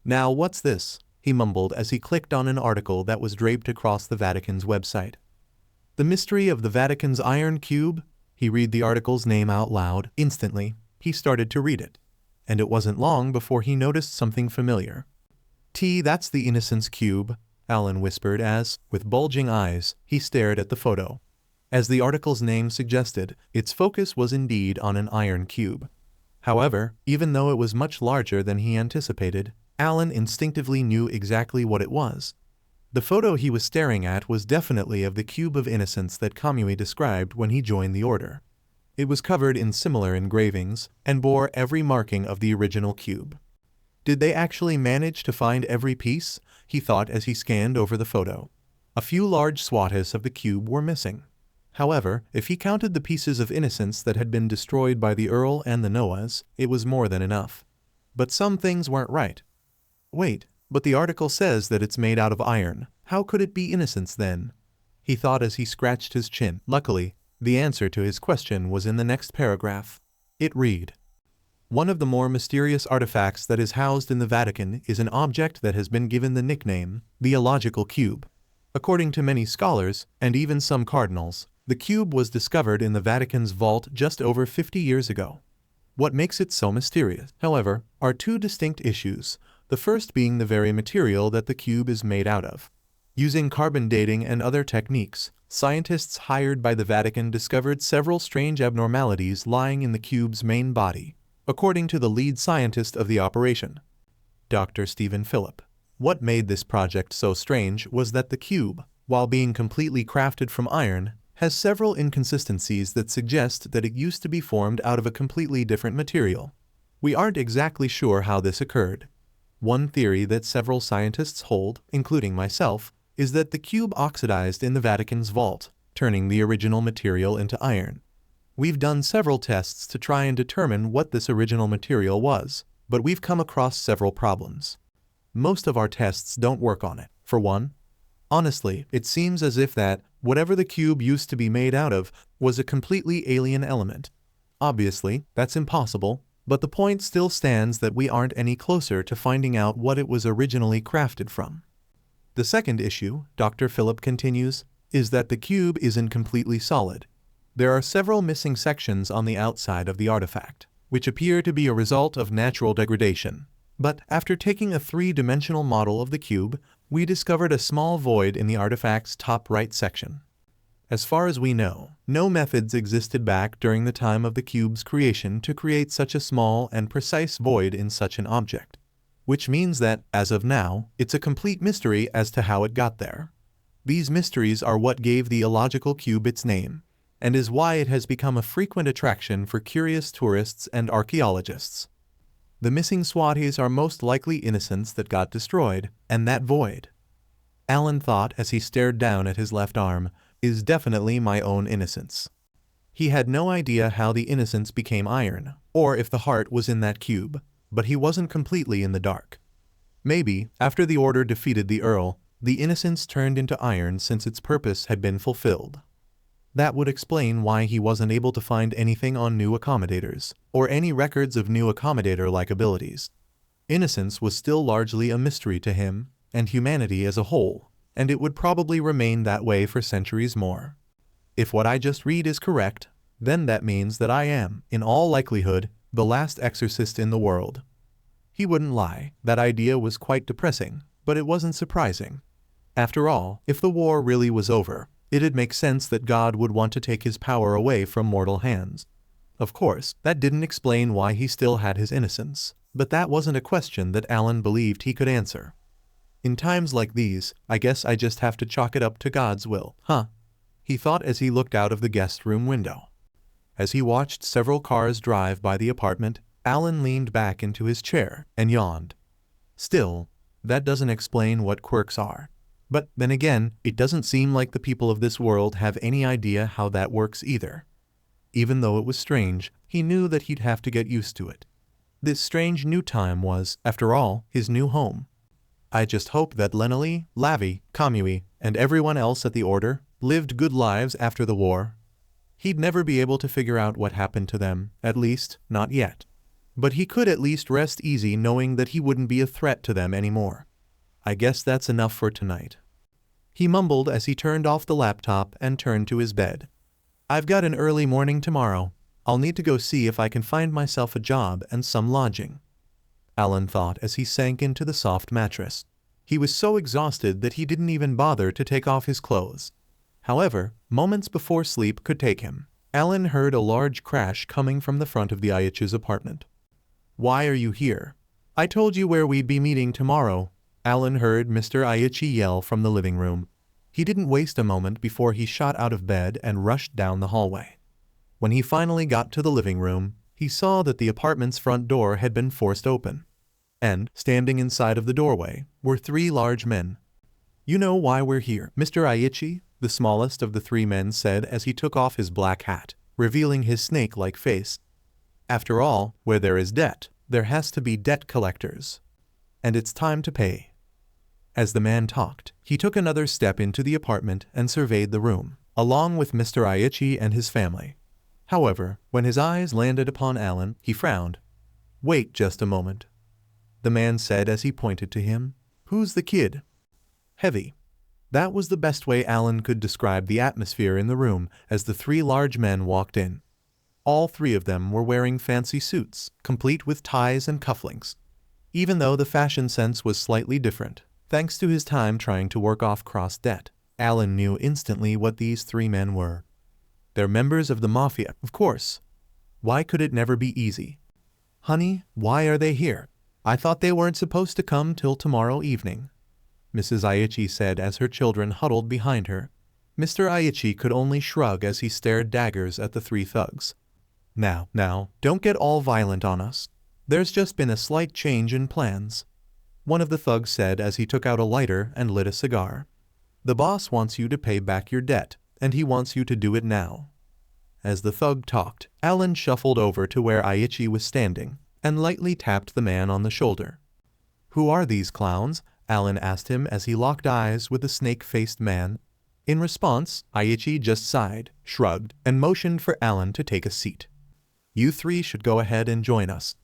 Now what's this? He mumbled as he clicked on an article that was draped across the Vatican's website. The mystery of the Vatican's Iron Cube? He read the article's name out loud. Instantly, he started to read it. And it wasn't long before he noticed something familiar. That's the Innocence Cube, Alan whispered as, with bulging eyes, he stared at the photo. As the article's name suggested, its focus was indeed on an iron cube. However, even though it was much larger than he anticipated, Alan instinctively knew exactly what it was. The photo he was staring at was definitely of the Cube of Innocence that Kamui described when he joined the Order. It was covered in similar engravings, and bore every marking of the original cube. Did they actually manage to find every piece? He thought as he scanned over the photo. A few large swathes of the cube were missing. However, if he counted the pieces of innocence that had been destroyed by the Earl and the Noahs, it was more than enough. But some things weren't right. Wait, but the article says that it's made out of iron. How could it be innocence then? He thought as he scratched his chin. Luckily, the answer to his question was in the next paragraph. It read, "One of the more mysterious artifacts that is housed in the Vatican is an object that has been given the nickname, the illogical cube. According to many scholars, and even some cardinals, the cube was discovered in the Vatican's vault just over 50 years ago. What makes it so mysterious, however, are two distinct issues, the first being the very material that the cube is made out of. Using carbon dating and other techniques, scientists hired by the Vatican discovered several strange abnormalities lying in the cube's main body, according to the lead scientist of the operation, Dr. Stephen Phillip. What made this project so strange was that the cube, while being completely crafted from iron, has several inconsistencies that suggest that it used to be formed out of a completely different material. We aren't exactly sure how this occurred. One theory that several scientists hold, including myself, is that the cube oxidized in the Vatican's vault, turning the original material into iron. We've done several tests to try and determine what this original material was, but we've come across several problems. Most of our tests don't work on it. For one, honestly, it seems as if that, whatever the cube used to be made out of, was a completely alien element. Obviously, that's impossible, but the point still stands that we aren't any closer to finding out what it was originally crafted from. The second issue, Dr. Phillip continues, is that the cube isn't completely solid. There are several missing sections on the outside of the artifact, which appear to be a result of natural degradation. But after taking a three-dimensional model of the cube, we discovered a small void in the artifact's top right section. As far as we know, no methods existed back during the time of the cube's creation to create such a small and precise void in such an object, which means that, as of now, it's a complete mystery as to how it got there. These mysteries are what gave the illogical cube its name, and is why it has become a frequent attraction for curious tourists and archaeologists. The missing whatifs are most likely innocents that got destroyed, and that void, Alan thought as he stared down at his left arm, is definitely my own innocence. He had no idea how the innocence became iron, or if the heart was in that cube, but he wasn't completely in the dark. Maybe, after the order defeated the Earl, the innocence turned into iron since its purpose had been fulfilled. That would explain why he wasn't able to find anything on new accommodators, or any records of new accommodator-like abilities. Innocence was still largely a mystery to him, and humanity as a whole, and it would probably remain that way for centuries more. If what I just read is correct, then that means that I am, in all likelihood, the last exorcist in the world. He wouldn't lie, that idea was quite depressing, but it wasn't surprising. After all, if the war really was over, it'd make sense that God would want to take his power away from mortal hands. Of course, that didn't explain why he still had his innocence, but that wasn't a question that Alan believed he could answer. In times like these, I guess I just have to chalk it up to God's will, huh? He thought as he looked out of the guest room window. As he watched several cars drive by the apartment, Alan leaned back into his chair and yawned. Still, that doesn't explain what quirks are. But then again, it doesn't seem like the people of this world have any idea how that works either. Even though it was strange, he knew that he'd have to get used to it. This strange new time was, after all, his new home. I just hope that Lenali, Lavi, Kamui, and everyone else at the Order lived good lives after the war. He'd never be able to figure out what happened to them, at least, not yet. But he could at least rest easy knowing that he wouldn't be a threat to them anymore. I guess that's enough for tonight. He mumbled as he turned off the laptop and turned to his bed. I've got an early morning tomorrow. I'll need to go see if I can find myself a job and some lodging, Alan thought as he sank into the soft mattress. He was so exhausted that he didn't even bother to take off his clothes. However, moments before sleep could take him, Alan heard a large crash coming from the front of the Aichi's apartment. Why are you here? I told you where we'd be meeting tomorrow, Alan heard Mr. Aichi yell from the living room. He didn't waste a moment before he shot out of bed and rushed down the hallway. When he finally got to the living room, he saw that the apartment's front door had been forced open. And, standing inside of the doorway, were three large men. You know why we're here, Mr. Aichi, the smallest of the three men said as he took off his black hat, revealing his snake-like face. After all, where there is debt, there has to be debt collectors. And it's time to pay. As the man talked, he took another step into the apartment and surveyed the room, along with Mr. Aichi and his family. However, when his eyes landed upon Alan, he frowned. Wait just a moment, the man said as he pointed to him. Who's the kid? Heavy. That was the best way Alan could describe the atmosphere in the room as the three large men walked in. All three of them were wearing fancy suits, complete with ties and cufflinks. Even though the fashion sense was slightly different, thanks to his time trying to work off cross debt, Alan knew instantly what these three men were. They're members of the mafia, of course. Why could it never be easy? Honey, why are they here? I thought they weren't supposed to come till tomorrow evening, Mrs. Aichi said as her children huddled behind her. Mr. Aichi could only shrug as he stared daggers at the three thugs. Now, don't get all violent on us. There's just been a slight change in plans, one of the thugs said as he took out a lighter and lit a cigar. The boss wants you to pay back your debt, and he wants you to do it now. As the thug talked, Alan shuffled over to where Aichi was standing and lightly tapped the man on the shoulder. Who are these clowns? Alan asked him as he locked eyes with the snake-faced man. In response, Aichi just sighed, shrugged, and motioned for Alan to take a seat. You three should go ahead and join us.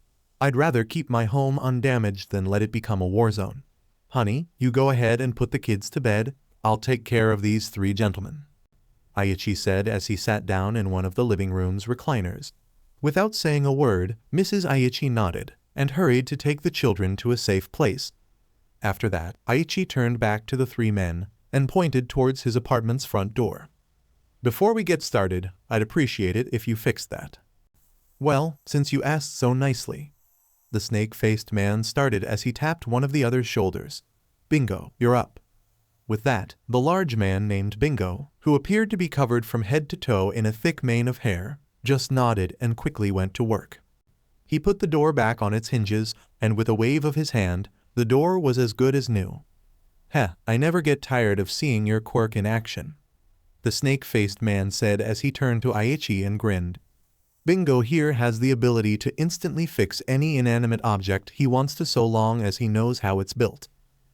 I'd rather keep my home undamaged than let it become a war zone. Honey, you go ahead and put the kids to bed. I'll take care of these three gentlemen, Aichi said as he sat down in one of the living room's recliners. Without saying a word, Mrs. Aichi nodded and hurried to take the children to a safe place. After that, Aichi turned back to the three men and pointed towards his apartment's front door. Before we get started, I'd appreciate it if you fixed that. Well, since you asked so nicely. The snake-faced man started as he tapped one of the other's shoulders. Bingo, you're up. With that, the large man named Bingo, who appeared to be covered from head to toe in a thick mane of hair, just nodded and quickly went to work. He put the door back on its hinges, and with a wave of his hand, the door was as good as new. I never get tired of seeing your quirk in action, the snake-faced man said as he turned to Aichi and grinned. Bingo here has the ability to instantly fix any inanimate object he wants to so long as he knows how it's built.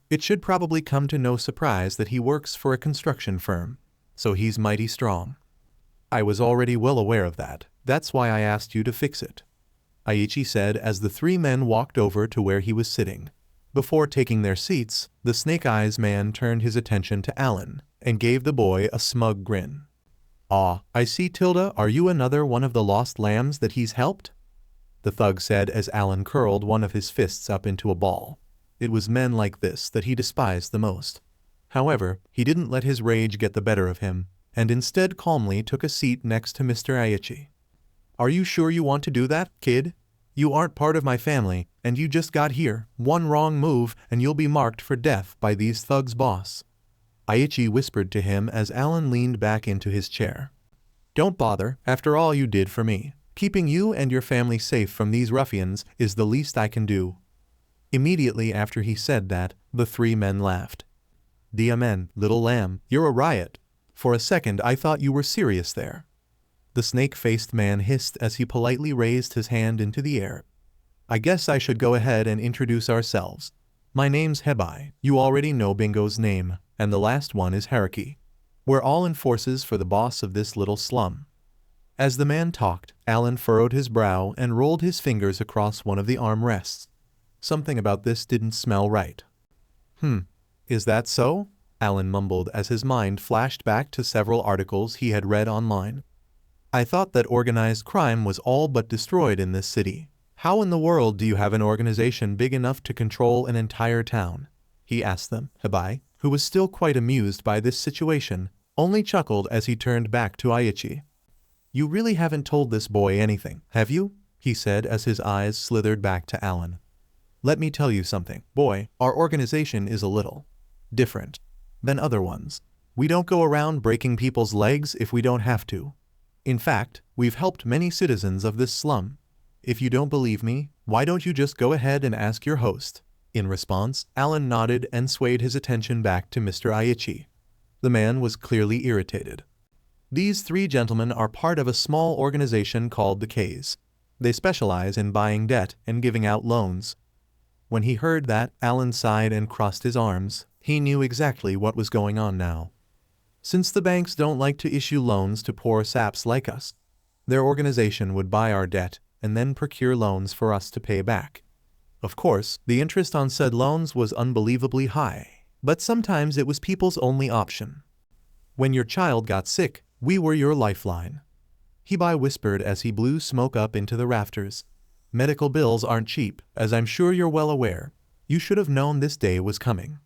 It should probably come to no surprise that he works for a construction firm, so he's mighty strong. I was already well aware of that. That's why I asked you to fix it, Aichi said as the three men walked over to where he was sitting. Before taking their seats, the Snake Eyes man turned his attention to Alan and gave the boy a smug grin. Ah, I see. Tilda, are you another one of the lost lambs that he's helped? The thug said as Alan curled one of his fists up into a ball. It was men like this that he despised the most. However, he didn't let his rage get the better of him, and instead calmly took a seat next to Mr. Aichi. Are you sure you want to do that, kid? You aren't part of my family, and you just got here. One wrong move, and you'll be marked for death by these thugs' boss, Aichi whispered to him as Alan leaned back into his chair. Don't bother, after all you did for me. Keeping you and your family safe from these ruffians is the least I can do. Immediately after he said that, the three men laughed. Amen, little lamb, you're a riot. For a second I thought you were serious there, the snake-faced man hissed as he politely raised his hand into the air. I guess I should go ahead and introduce ourselves. My name's Hebai. You already know Bingo's name, and the last one is Haruki. We're all in forces for the boss of this little slum. As the man talked, Alan furrowed his brow and rolled his fingers across one of the armrests. Something about this didn't smell right. Is that so? Alan mumbled as his mind flashed back to several articles he had read online. I thought that organized crime was all but destroyed in this city. How in the world do you have an organization big enough to control an entire town? He asked them. Hebai, who was still quite amused by this situation, only chuckled as he turned back to Aichi. You really haven't told this boy anything, have you? He said as his eyes slithered back to Alan. Let me tell you something, boy, our organization is a little different than other ones. We don't go around breaking people's legs if we don't have to. In fact, we've helped many citizens of this slum. If you don't believe me, why don't you just go ahead and ask your host? In response, Alan nodded and swayed his attention back to Mr. Aichi. The man was clearly irritated. These three gentlemen are part of a small organization called the K's. They specialize in buying debt and giving out loans. When he heard that, Alan sighed and crossed his arms. He knew exactly what was going on now. Since the banks don't like to issue loans to poor saps like us, their organization would buy our debt and then procure loans for us to pay back. Of course, the interest on said loans was unbelievably high. But sometimes it was people's only option. When your child got sick, we were your lifeline. Hibai whispered as he blew smoke up into the rafters. Medical bills aren't cheap, as I'm sure you're well aware. You should have known this day was coming.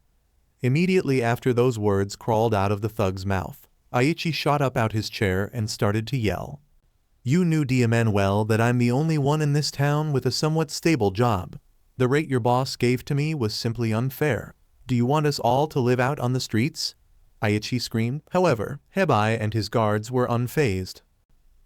Immediately after those words crawled out of the thug's mouth, Aichi shot up out his chair and started to yell. You knew DMN well that I'm the only one in this town with a somewhat stable job. The rate your boss gave to me was simply unfair. Do you want us all to live out on the streets? Aichi screamed. However, Hibai and his guards were unfazed.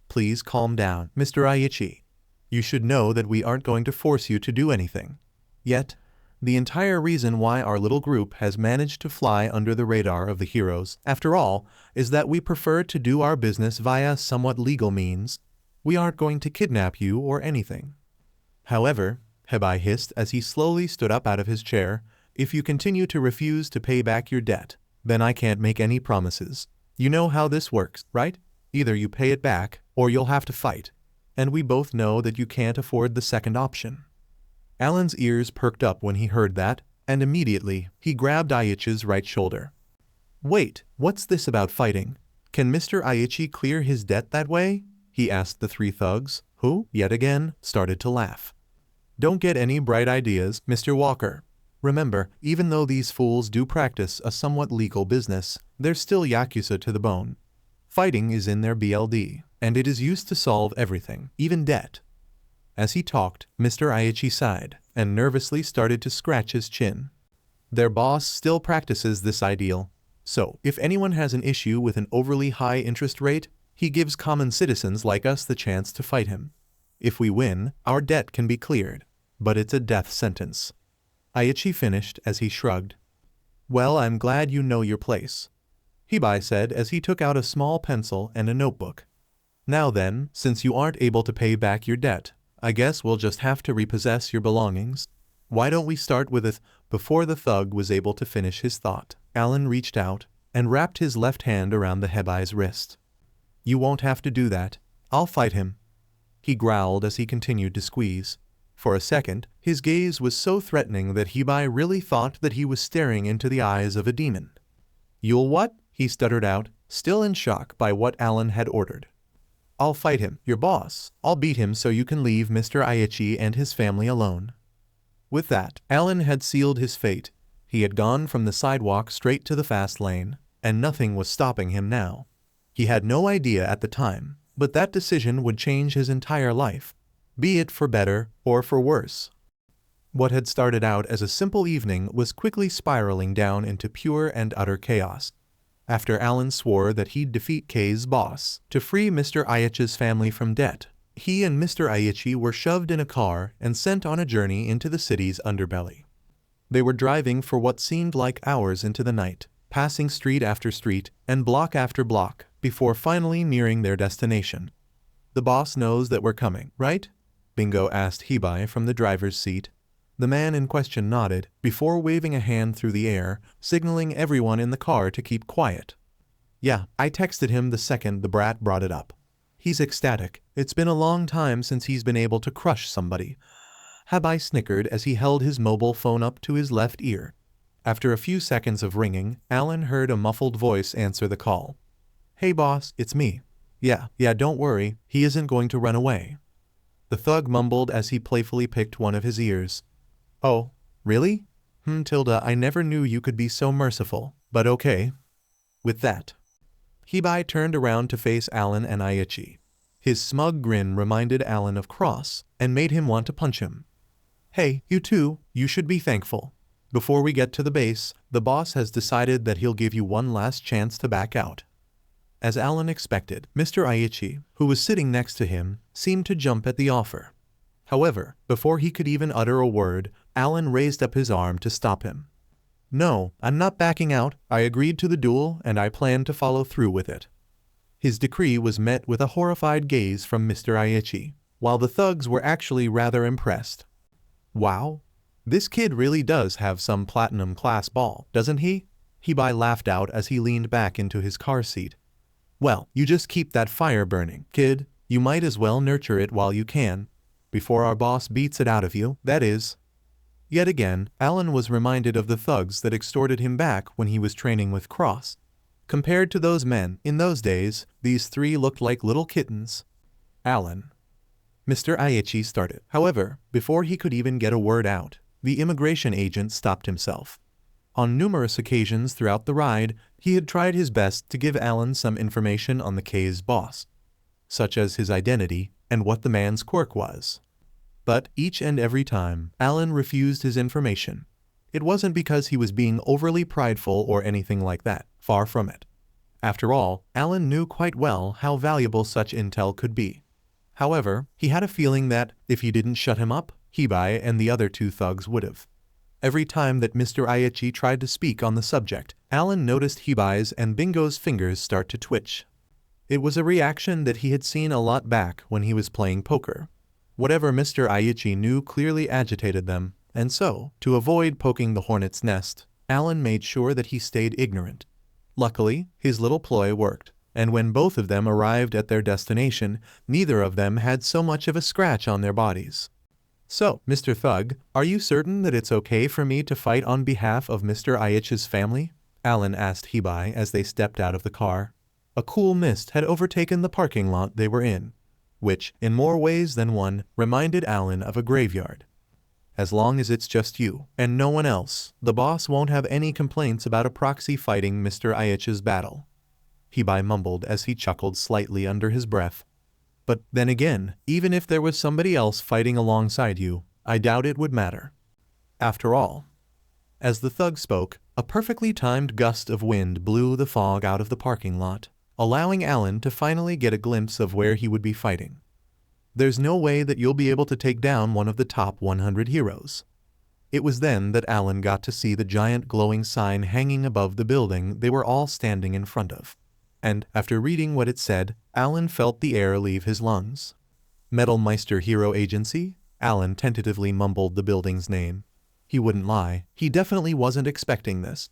Please calm down, Mr. Aichi. You should know that we aren't going to force you to do anything. Yet, the entire reason why our little group has managed to fly under the radar of the heroes, after all, is that we prefer to do our business via somewhat legal means. We aren't going to kidnap you or anything. However, Hibai hissed as he slowly stood up out of his chair, if you continue to refuse to pay back your debt, then I can't make any promises. You know how this works, right? Either you pay it back, or you'll have to fight. And we both know that you can't afford the second option. Alan's ears perked up when he heard that, and immediately, he grabbed Aichi's right shoulder. Wait, what's this about fighting? Can Mr. Aichi clear his debt that way? He asked the three thugs, who, yet again, started to laugh. Don't get any bright ideas, Mr. Walker. Remember, even though these fools do practice a somewhat legal business, they're still yakuza to the bone. Fighting is in their BLD, and it is used to solve everything, even debt. As he talked, Mr. Aichi sighed, and nervously started to scratch his chin. Their boss still practices this ideal. So, if anyone has an issue with an overly high interest rate, he gives common citizens like us the chance to fight him. If we win, our debt can be cleared, but it's a death sentence. Aichi finished as he shrugged. Well, I'm glad you know your place, Hibai said as he took out a small pencil and a notebook. Now then, since you aren't able to pay back your debt, I guess we'll just have to repossess your belongings. Why don't we start with it? Before the thug was able to finish his thought, Alan reached out and wrapped his left hand around the Hebai's wrist. You won't have to do that. I'll fight him, he growled as he continued to squeeze. For a second, his gaze was so threatening that Hibai really thought that he was staring into the eyes of a demon. You'll what? He stuttered out, still in shock by what Alan had ordered. I'll fight him, your boss. I'll beat him so you can leave Mr. Aichi and his family alone. With that, Alan had sealed his fate. He had gone from the sidewalk straight to the fast lane, and nothing was stopping him now. He had no idea at the time, but that decision would change his entire life, be it for better or for worse. What had started out as a simple evening was quickly spiraling down into pure and utter chaos. After Alan swore that he'd defeat K's boss to free Mr. Aichi's family from debt, he and Mr. Aichi were shoved in a car and sent on a journey into the city's underbelly. They were driving for what seemed like hours into the night, passing street after street and block after block, before finally nearing their destination. The boss knows that we're coming, right? Bingo asked Hibai from the driver's seat. The man in question nodded, before waving a hand through the air, signaling everyone in the car to keep quiet. Yeah, I texted him the second the brat brought it up. He's ecstatic. It's been a long time since he's been able to crush somebody. Hibai snickered as he held his mobile phone up to his left ear. After a few seconds of ringing, Alan heard a muffled voice answer the call. Hey boss, it's me. Yeah, don't worry, he isn't going to run away. The thug mumbled as he playfully picked one of his ears. Oh, really? Tilda, I never knew you could be so merciful, but okay. With that, Hibai turned around to face Alan and Aichi. His smug grin reminded Alan of Cross, and made him want to punch him. Hey, you two, you should be thankful. Before we get to the base, the boss has decided that he'll give you one last chance to back out. As Alan expected, Mr. Aichi, who was sitting next to him, seemed to jump at the offer. However, before he could even utter a word, Alan raised up his arm to stop him. No, I'm not backing out. I agreed to the duel and I plan to follow through with it. His decree was met with a horrified gaze from Mr. Aichi, while the thugs were actually rather impressed. Wow, this kid really does have some platinum class ball, doesn't he? Hibai laughed out as he leaned back into his car seat. Well, you just keep that fire burning, kid. You might as well nurture it while you can. Before our boss beats it out of you, that is. Yet again, Alan was reminded of the thugs that extorted him back when he was training with Cross. Compared to those men, in those days, these three looked like little kittens. Alan. Mr. Aichi started. However, before he could even get a word out, the immigration agent stopped himself. On numerous occasions throughout the ride, he had tried his best to give Alan some information on the K's boss, such as his identity and what the man's quirk was. But each and every time, Alan refused his information. It wasn't because he was being overly prideful or anything like that, far from it. After all, Alan knew quite well how valuable such intel could be. However, he had a feeling that, if he didn't shut him up, Hibai and the other two thugs would have. Every time that Mr. Aichi tried to speak on the subject, Alan noticed Hibai's and Bingo's fingers start to twitch. It was a reaction that he had seen a lot back when he was playing poker. Whatever Mr. Aichi knew clearly agitated them, and so, to avoid poking the hornet's nest, Alan made sure that he stayed ignorant. Luckily, his little ploy worked, and when both of them arrived at their destination, neither of them had so much of a scratch on their bodies. "So, Mr. Thug, are you certain that it's okay for me to fight on behalf of Mr. Aichi's family?" Alan asked Hibai as they stepped out of the car. A cool mist had overtaken the parking lot they were in, which, in more ways than one, reminded Alan of a graveyard. "As long as it's just you, and no one else, the boss won't have any complaints about a proxy fighting Mr. Aichi's battle," Hibai mumbled as he chuckled slightly under his breath. "But then again, even if there was somebody else fighting alongside you, I doubt it would matter. After all." As the thug spoke, a perfectly timed gust of wind blew the fog out of the parking lot, allowing Alan to finally get a glimpse of where he would be fighting. "There's no way that you'll be able to take down one of the top 100 heroes." It was then that Alan got to see the giant glowing sign hanging above the building they were all standing in front of. And, after reading what it said, Alan felt the air leave his lungs. "Metal Meister Hero Agency?" Alan tentatively mumbled the building's name. He wouldn't lie, he definitely wasn't expecting this.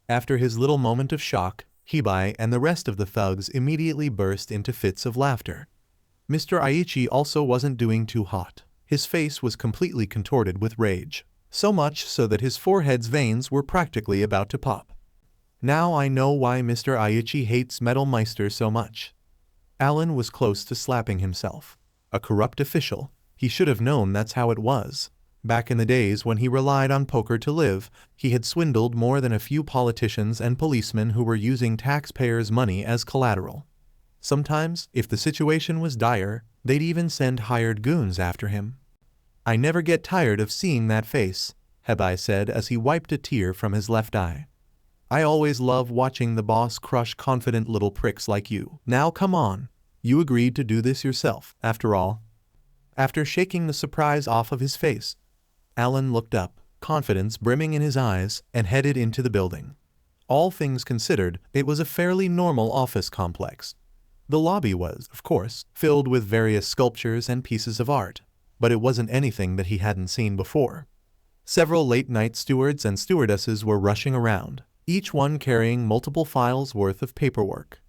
After his little moment of shock, Hibai and the rest of the thugs immediately burst into fits of laughter. Mr. Aichi also wasn't doing too hot. His face was completely contorted with rage, so much so that his forehead's veins were practically about to pop. "Now I know why Mr. Aichi hates Metal Meister so much." Alan was close to slapping himself. A corrupt official. He should have known that's how it was. Back in the days when he relied on poker to live, he had swindled more than a few politicians and policemen who were using taxpayers' money as collateral. Sometimes, if the situation was dire, they'd even send hired goons after him. "I never get tired of seeing that face," Hibai said as he wiped a tear from his left eye. "I always love watching the boss crush confident little pricks like you. Now come on. You agreed to do this yourself, after all." After shaking the surprise off of his face, Alan looked up, confidence brimming in his eyes, and headed into the building. All things considered, it was a fairly normal office complex. The lobby was, of course, filled with various sculptures and pieces of art, but it wasn't anything that he hadn't seen before. Several late-night stewards and stewardesses were rushing around, each one carrying multiple files worth of paperwork.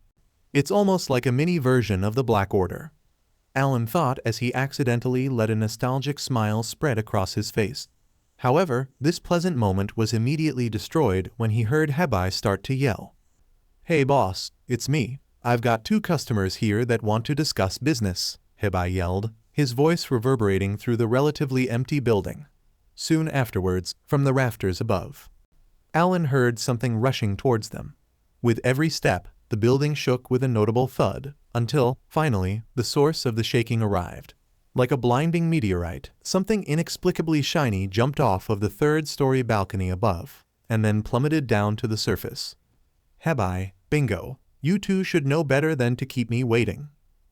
It's almost like a mini version of the Black Order, Alan thought as he accidentally let a nostalgic smile spread across his face. However, this pleasant moment was immediately destroyed when he heard Hibai start to yell. "Hey boss, it's me. I've got 2 customers here that want to discuss business," Hibai yelled, his voice reverberating through the relatively empty building. Soon afterwards, from the rafters above, Alan heard something rushing towards them. With every step, the building shook with a notable thud, until, finally, the source of the shaking arrived. Like a blinding meteorite, something inexplicably shiny jumped off of the 3rd-story balcony above, and then plummeted down to the surface. "Hibai, Bingo, you two should know better than to keep me waiting,"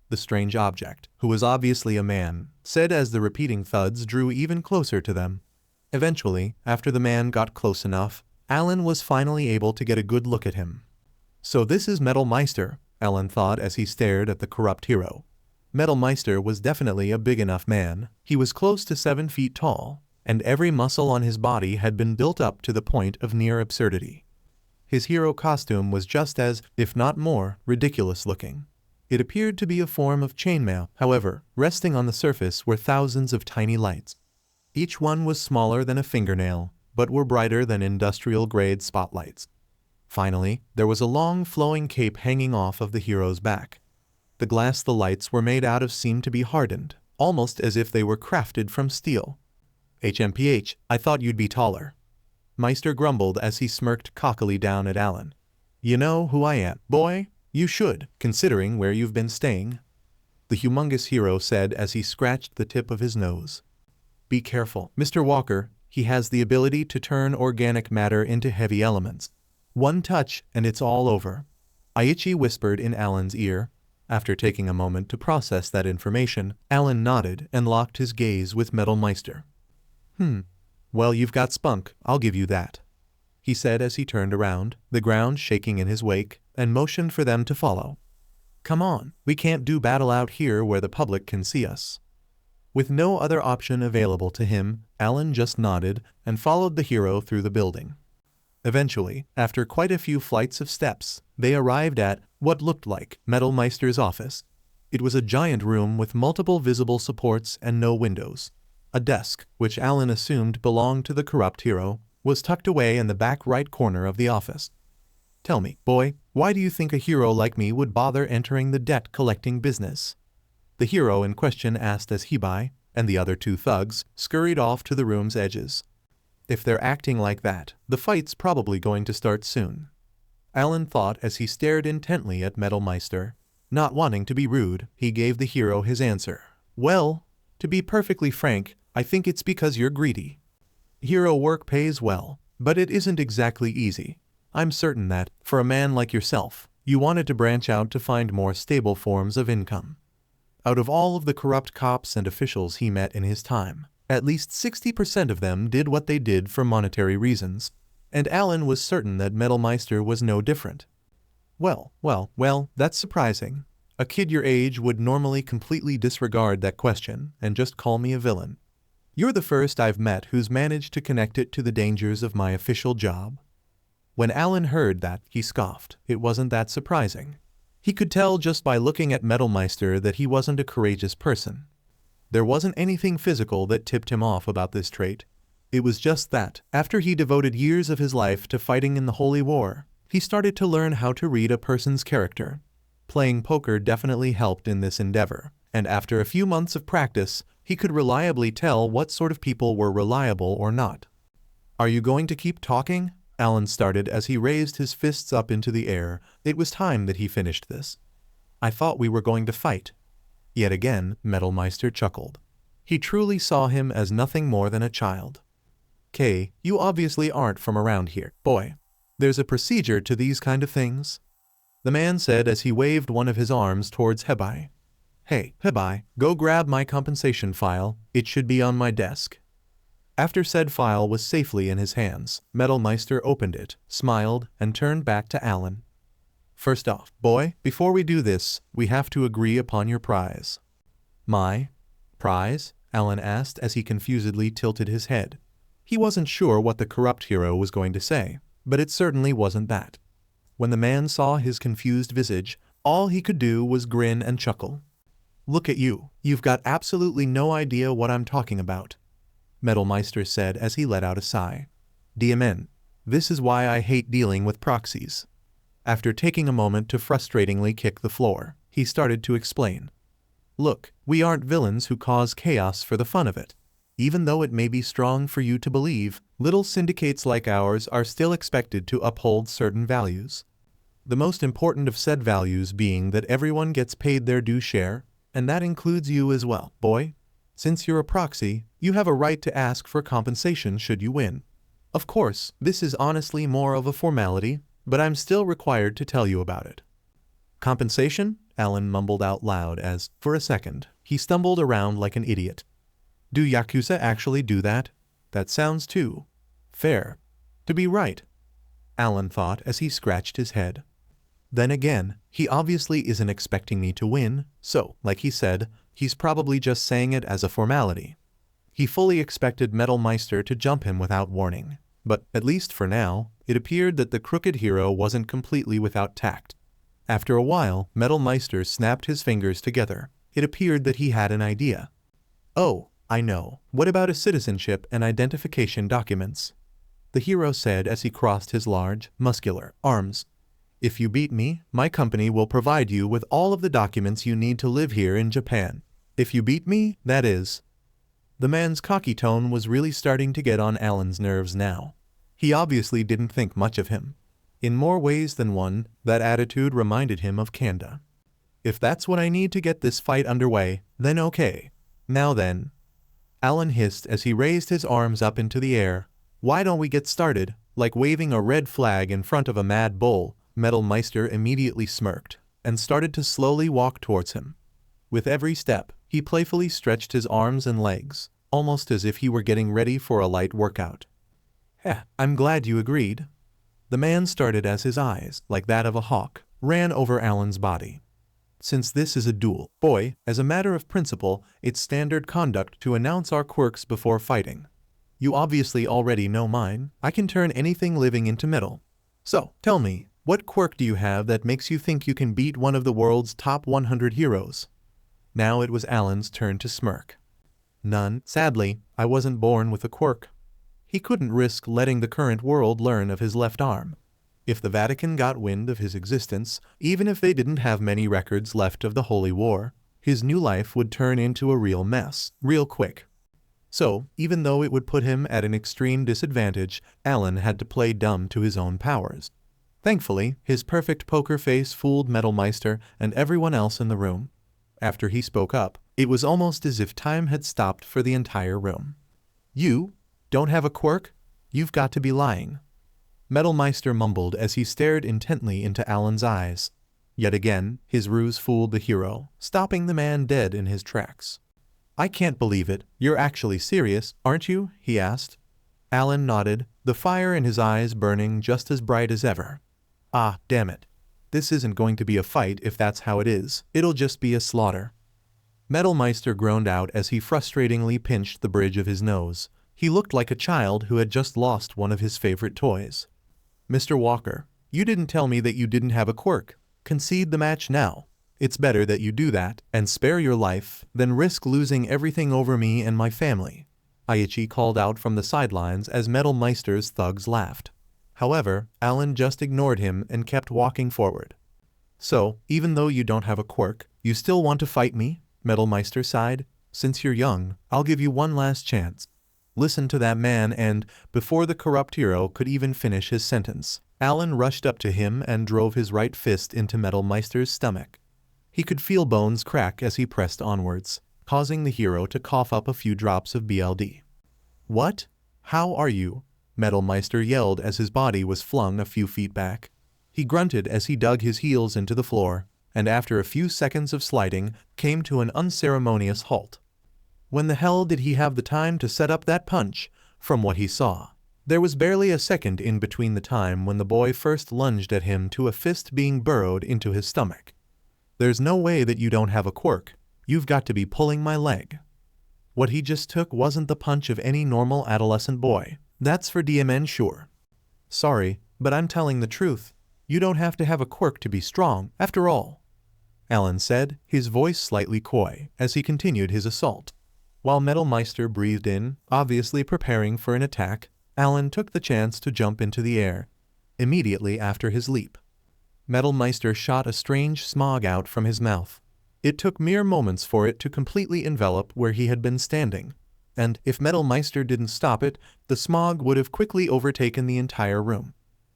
the strange object, who was obviously a man, said as the repeating thuds drew even closer to them. Eventually, after the man got close enough, Alan was finally able to get a good look at him. "So this is Metal Meister," Alan thought as he stared at the corrupt hero. Metal Meister was definitely a big enough man. He was close to 7 feet tall, and every muscle on his body had been built up to the point of near absurdity. His hero costume was just as, if not more, ridiculous looking. It appeared to be a form of chainmail, however, resting on the surface were thousands of tiny lights. Each one was smaller than a fingernail, but were brighter than industrial-grade spotlights. Finally, there was a long flowing cape hanging off of the hero's back. The glass the lights were made out of seemed to be hardened, almost as if they were crafted from steel. HMPH, I thought you'd be taller. Meister grumbled as he smirked cockily down at Alan. You know who I am, boy? You should, considering where you've been staying. The humongous hero said as he scratched the tip of his nose. Be careful, Mr. Walker, he has the ability to turn organic matter into heavy elements. One touch and it's all over. Aichi whispered in Alan's ear. After taking a moment to process that information, Alan nodded and locked his gaze with Metal Meister. Well, you've got spunk, I'll give you that, he said as he turned around, the ground shaking in his wake, and motioned for them to follow. Come on, we can't do battle out here where the public can see us. With no other option available to him, Alan just nodded and followed the hero through the building. Eventually, after quite a few flights of steps, they arrived at what looked like Metal Meister's office. It was a giant room with multiple visible supports and no windows. A desk, which Alan assumed belonged to the corrupt hero, was tucked away in the back right corner of the office. Tell me, boy, why do you think a hero like me would bother entering the debt-collecting business? The hero in question asked as Hibai and the other two thugs scurried off to the room's edges. If they're acting like that, the fight's probably going to start soon, Alan thought as he stared intently at Metal Meister. Not wanting to be rude, he gave the hero his answer. Well, to be perfectly frank, I think it's because you're greedy. Hero work pays well, but it isn't exactly easy. I'm certain that, for a man like yourself, you wanted to branch out to find more stable forms of income. Out of all of the corrupt cops and officials he met in his time, at least 60% of them did what they did for monetary reasons, and Alan was certain that Metal Meister was no different. Well, that's surprising. A kid your age would normally completely disregard that question and just call me a villain. You're the first I've met who's managed to connect it to the dangers of my official job. When Alan heard that, he scoffed. It wasn't that surprising. He could tell just by looking at Metal Meister that he wasn't a courageous person. There wasn't anything physical that tipped him off about this trait. It was just that, after he devoted years of his life to fighting in the Holy War, he started to learn how to read a person's character. Playing poker definitely helped in this endeavor, and after a few months of practice, he could reliably tell what sort of people were reliable or not. Are you going to keep talking? Alan started as he raised his fists up into the air. It was time that he finished this. I thought we were going to fight. Yet again, Metal Meister chuckled. He truly saw him as nothing more than a child. Kay, you obviously aren't from around here, boy. There's a procedure to these kind of things, the man said as he waved one of his arms towards Hibai. Hey, Hibai, go grab my compensation file, it should be on my desk. After said file was safely in his hands, Metal Meister opened it, smiled, and turned back to Alan. First off, boy, before we do this, we have to agree upon your prize. My prize? Alan asked as he confusedly tilted his head. He wasn't sure what the corrupt hero was going to say, but it certainly wasn't that. When the man saw his confused visage, all he could do was grin and chuckle. Look at you, you've got absolutely no idea what I'm talking about, Metal Meister said as he let out a sigh. DMN, this is why I hate dealing with proxies. After taking a moment to frustratingly kick the floor, he started to explain. Look, we aren't villains who cause chaos for the fun of it. Even though it may be strong for you to believe, little syndicates like ours are still expected to uphold certain values. The most important of said values being that everyone gets paid their due share, and that includes you as well, boy. Since you're a proxy, you have a right to ask for compensation should you win. Of course, this is honestly more of a formality, but I'm still required to tell you about it. Compensation? Alan mumbled out loud as, for a second, he stumbled around like an idiot. Do Yakuza actually do that? That sounds too fair to be right, Alan thought as he scratched his head. Then again, he obviously isn't expecting me to win, so, like he said, he's probably just saying it as a formality. He fully expected Metal Meister to jump him without warning, but, at least for now, it appeared that the crooked hero wasn't completely without tact. After a while, Metal Meister snapped his fingers together. It appeared that he had an idea. Oh, I know. What about his citizenship and identification documents? The hero said as he crossed his large, muscular arms. If you beat me, my company will provide you with all of the documents you need to live here in Japan. If you beat me, that is. The man's cocky tone was really starting to get on Alan's nerves now. He obviously didn't think much of him. In more ways than one, that attitude reminded him of Kanda. If that's what I need to get this fight underway, then okay. Now then. Alan hissed as he raised his arms up into the air. Why don't we get started? Like waving a red flag in front of a mad bull, Meister immediately smirked and started to slowly walk towards him. With every step, he playfully stretched his arms and legs, almost as if he were getting ready for a light workout. I'm glad you agreed. The man started as his eyes, like that of a hawk, ran over Alan's body. Since this is a duel, boy, as a matter of principle, it's standard conduct to announce our quirks before fighting. You obviously already know mine. I can turn anything living into metal. So, tell me, what quirk do you have that makes you think you can beat one of the world's top 100 heroes? Now it was Alan's turn to smirk. None. Sadly, I wasn't born with a quirk. He couldn't risk letting the current world learn of his left arm. If the Vatican got wind of his existence, even if they didn't have many records left of the Holy War, his new life would turn into a real mess, real quick. So, even though it would put him at an extreme disadvantage, Alan had to play dumb to his own powers. Thankfully, his perfect poker face fooled Meister and everyone else in the room. After he spoke up, it was almost as if time had stopped for the entire room. You don't have a quirk? You've got to be lying. Meister mumbled as he stared intently into Alan's eyes. Yet again, his ruse fooled the hero, stopping the man dead in his tracks. I can't believe it. You're actually serious, aren't you? He asked. Alan nodded, the fire in his eyes burning just as bright as ever. Ah, damn it. This isn't going to be a fight if that's how it is. It'll just be a slaughter. Meister groaned out as he frustratingly pinched the bridge of his nose. He looked like a child who had just lost one of his favorite toys. Mr. Walker, you didn't tell me that you didn't have a quirk. Concede the match now. It's better that you do that and spare your life than risk losing everything over me and my family. Aichi called out from the sidelines as Meister's thugs laughed. However, Alan just ignored him and kept walking forward. So, even though you don't have a quirk, you still want to fight me? Meister sighed. Since you're young, I'll give you one last chance. Listen to that man and, before the corrupt hero could even finish his sentence, Alan rushed up to him and drove his right fist into Meister's stomach. He could feel bones crack as he pressed onwards, causing the hero to cough up a few drops of BLD. What? How are you? Meister yelled as his body was flung a few feet back. He grunted as he dug his heels into the floor, and after a few seconds of sliding, came to an unceremonious halt. When the hell did he have the time to set up that punch? From what he saw, there was barely a second in between the time when the boy first lunged at him to a fist being burrowed into his stomach. There's no way that you don't have a quirk. You've got to be pulling my leg. What he just took wasn't the punch of any normal adolescent boy. That's for DMN sure. Sorry, but I'm telling the truth. You don't have to have a quirk to be strong, after all. Alan said, his voice slightly coy, as he continued his assault. While Meister breathed in, obviously preparing for an attack, Alan took the chance to jump into the air. Immediately after his leap, Meister shot a strange smog out from his mouth. It took mere moments for it to completely envelop where he had been standing, and if Meister didn't stop it, the smog would have quickly overtaken the entire room.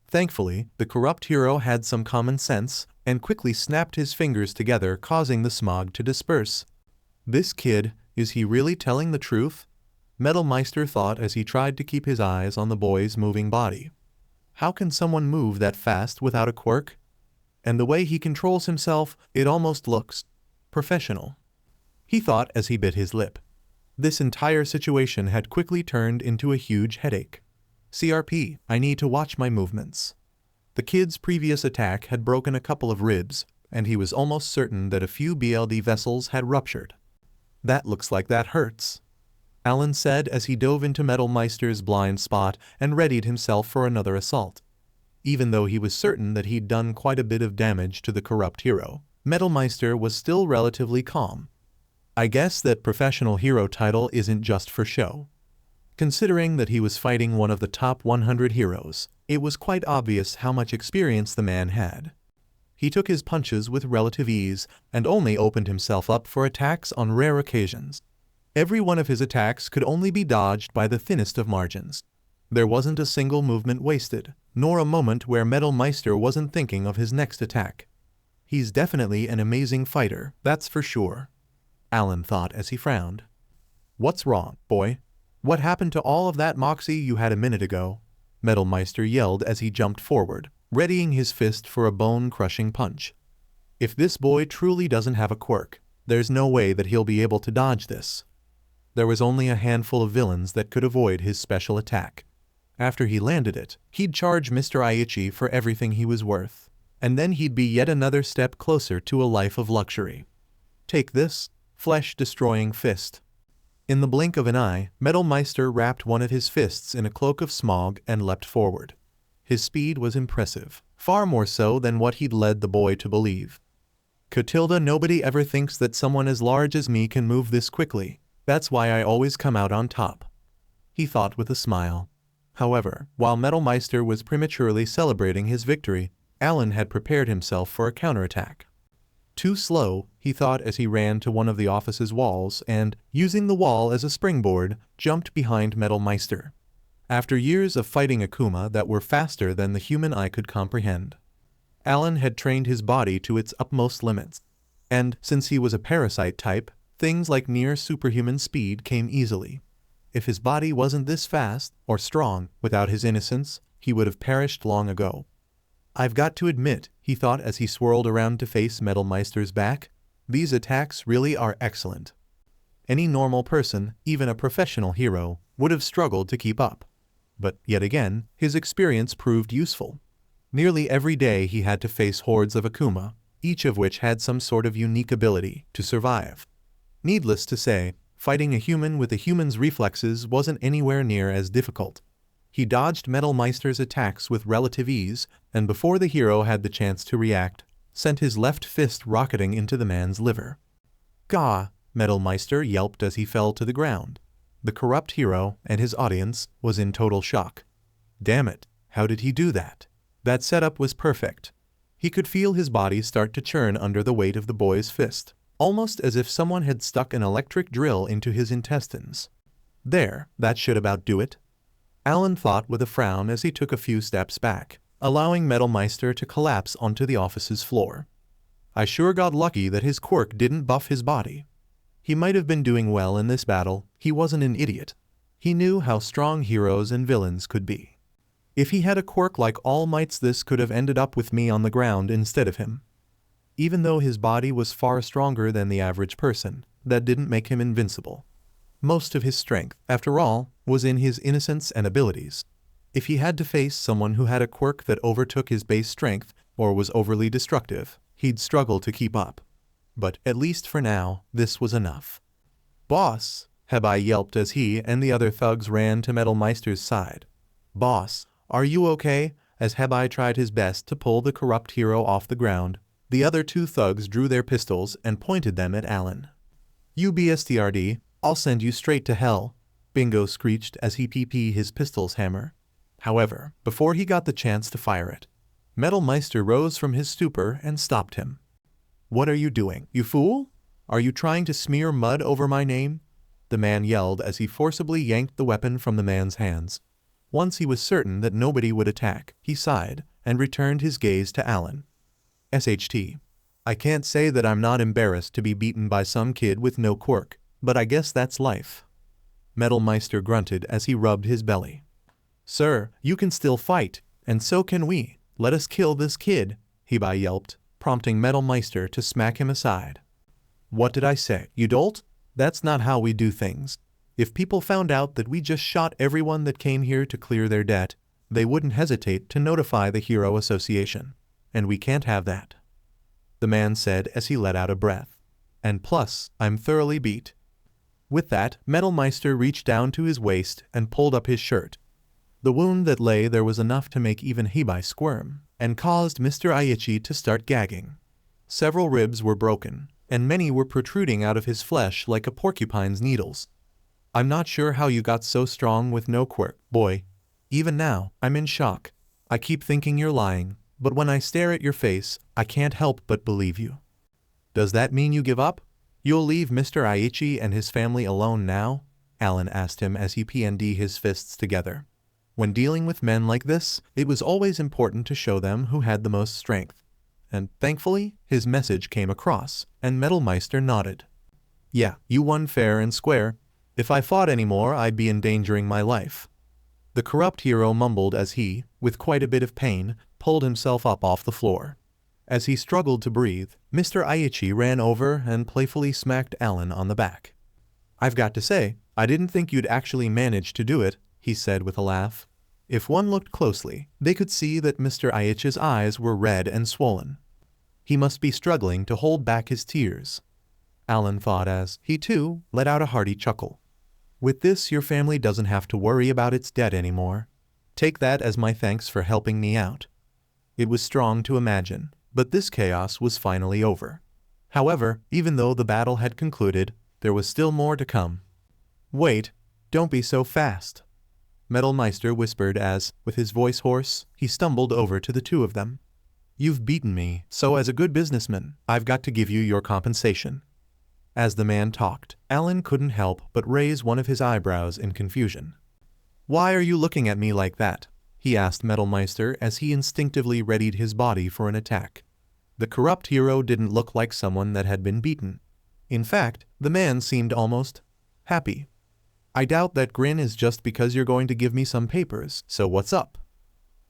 Thankfully, the corrupt hero had some common sense and quickly snapped his fingers together, causing the smog to disperse. This kid, is he really telling the truth? Meister thought as he tried to keep his eyes on the boy's moving body. How can someone move that fast without a quirk? And the way he controls himself, it almost looks professional. He thought as he bit his lip. This entire situation had quickly turned into a huge headache. CRP, I need to watch my movements. The kid's previous attack had broken a couple of ribs, and he was almost certain that a few BLD vessels had ruptured. That looks like that hurts, Alan said as he dove into Meister's blind spot and readied himself for another assault. Even though he was certain that he'd done quite a bit of damage to the corrupt hero, Meister was still relatively calm. I guess that professional hero title isn't just for show. Considering that he was fighting one of the top 100 heroes, it was quite obvious how much experience the man had. He took his punches with relative ease and only opened himself up for attacks on rare occasions. Every one of his attacks could only be dodged by the thinnest of margins. There wasn't a single movement wasted, nor a moment where Meister wasn't thinking of his next attack. He's definitely an amazing fighter, that's for sure. Alan thought as he frowned. What's wrong, boy? What happened to all of that moxie you had a minute ago? Meister yelled as he jumped forward, readying his fist for a bone-crushing punch. If this boy truly doesn't have a quirk, there's no way that he'll be able to dodge this. There was only a handful of villains that could avoid his special attack. After he landed it, he'd charge Mr. Aichi for everything he was worth, and then he'd be yet another step closer to a life of luxury. Take this, flesh-destroying fist. In the blink of an eye, Meister wrapped one of his fists in a cloak of smog and leapt forward. His speed was impressive, far more so than what he'd led the boy to believe. Catilda, nobody ever thinks that someone as large as me can move this quickly. That's why I always come out on top. He thought with a smile. However, while Meister was prematurely celebrating his victory, Alan had prepared himself for a counterattack. Too slow, he thought as he ran to one of the office's walls and, using the wall as a springboard, jumped behind Meister. After years of fighting akuma that were faster than the human eye could comprehend, Alan had trained his body to its utmost limits. And, since he was a parasite type, things like near superhuman speed came easily. If his body wasn't this fast, or strong, without his innocence, he would have perished long ago. I've got to admit, he thought as he swirled around to face Meister's back, these attacks really are excellent. Any normal person, even a professional hero, would have struggled to keep up. But, yet again, his experience proved useful. Nearly every day he had to face hordes of akuma, each of which had some sort of unique ability to survive. Needless to say, fighting a human with a human's reflexes wasn't anywhere near as difficult. He dodged Meister's attacks with relative ease, and before the hero had the chance to react, sent his left fist rocketing into the man's liver. Gah! Meister yelped as he fell to the ground. The corrupt hero, and his audience, was in total shock. Damn it, how did he do that? That setup was perfect. He could feel his body start to churn under the weight of the boy's fist, almost as if someone had stuck an electric drill into his intestines. There, that should about do it. Alan thought with a frown as he took a few steps back, allowing Meister to collapse onto the office's floor. I sure got lucky that his quirk didn't buff his body. He might have been doing well in this battle, he wasn't an idiot. He knew how strong heroes and villains could be. If he had a quirk like All Might's, this could have ended up with me on the ground instead of him. Even though his body was far stronger than the average person, that didn't make him invincible. Most of his strength, after all, was in his innocence and abilities. If he had to face someone who had a quirk that overtook his base strength or was overly destructive, he'd struggle to keep up. But, at least for now, this was enough. Boss! Hebai yelped as he and the other thugs ran to Meister's side. Boss, are you okay? As Hebai tried his best to pull the corrupt hero off the ground, the other two thugs drew their pistols and pointed them at Alan. You bstrd, I'll send you straight to hell, Bingo screeched as he pp his pistol's hammer. However, before he got the chance to fire it, Meister rose from his stupor and stopped him. What are you doing, you fool? Are you trying to smear mud over my name? The man yelled as he forcibly yanked the weapon from the man's hands. Once he was certain that nobody would attack, he sighed and returned his gaze to Alan. SHT. I can't say that I'm not embarrassed to be beaten by some kid with no quirk, but I guess that's life. Meister grunted as he rubbed his belly. Sir, you can still fight, and so can we. Let us kill this kid, Hebai yelped, prompting Meister to smack him aside. What did I say, you dolt? That's not how we do things. If people found out that we just shot everyone that came here to clear their debt, they wouldn't hesitate to notify the Hero Association. And we can't have that. The man said as he let out a breath. And plus, I'm thoroughly beat. With that, Meister reached down to his waist and pulled up his shirt. The wound that lay there was enough to make even Hebai squirm, and caused Mr. Aichi to start gagging. Several ribs were broken, and many were protruding out of his flesh like a porcupine's needles. I'm not sure how you got so strong with no quirk, boy. Even now, I'm in shock. I keep thinking you're lying, but when I stare at your face, I can't help but believe you. Does that mean you give up? You'll leave Mr. Aichi and his family alone now? Alan asked him as he PND his fists together. When dealing with men like this, it was always important to show them who had the most strength. And, thankfully, his message came across, and Meister nodded. Yeah, you won fair and square. If I fought anymore, I'd be endangering my life. The corrupt hero mumbled as he, with quite a bit of pain, pulled himself up off the floor. As he struggled to breathe, Mr. Aichi ran over and playfully smacked Alan on the back. I've got to say, I didn't think you'd actually manage to do it, he said with a laugh. If one looked closely, they could see that Mr. Aichi's eyes were red and swollen. He must be struggling to hold back his tears. Alan thought as he, too, let out a hearty chuckle. With this, your family doesn't have to worry about its debt anymore. Take that as my thanks for helping me out. It was strong to imagine, but this chaos was finally over. However, even though the battle had concluded, there was still more to come. Wait, don't be so fast, Meister whispered as, with his voice hoarse, he stumbled over to the two of them. You've beaten me, so as a good businessman, I've got to give you your compensation. As the man talked, Alan couldn't help but raise one of his eyebrows in confusion. Why are you looking at me like that? He asked Meister as he instinctively readied his body for an attack. The corrupt hero didn't look like someone that had been beaten. In fact, the man seemed almost happy. I doubt that grin is just because you're going to give me some papers, so what's up?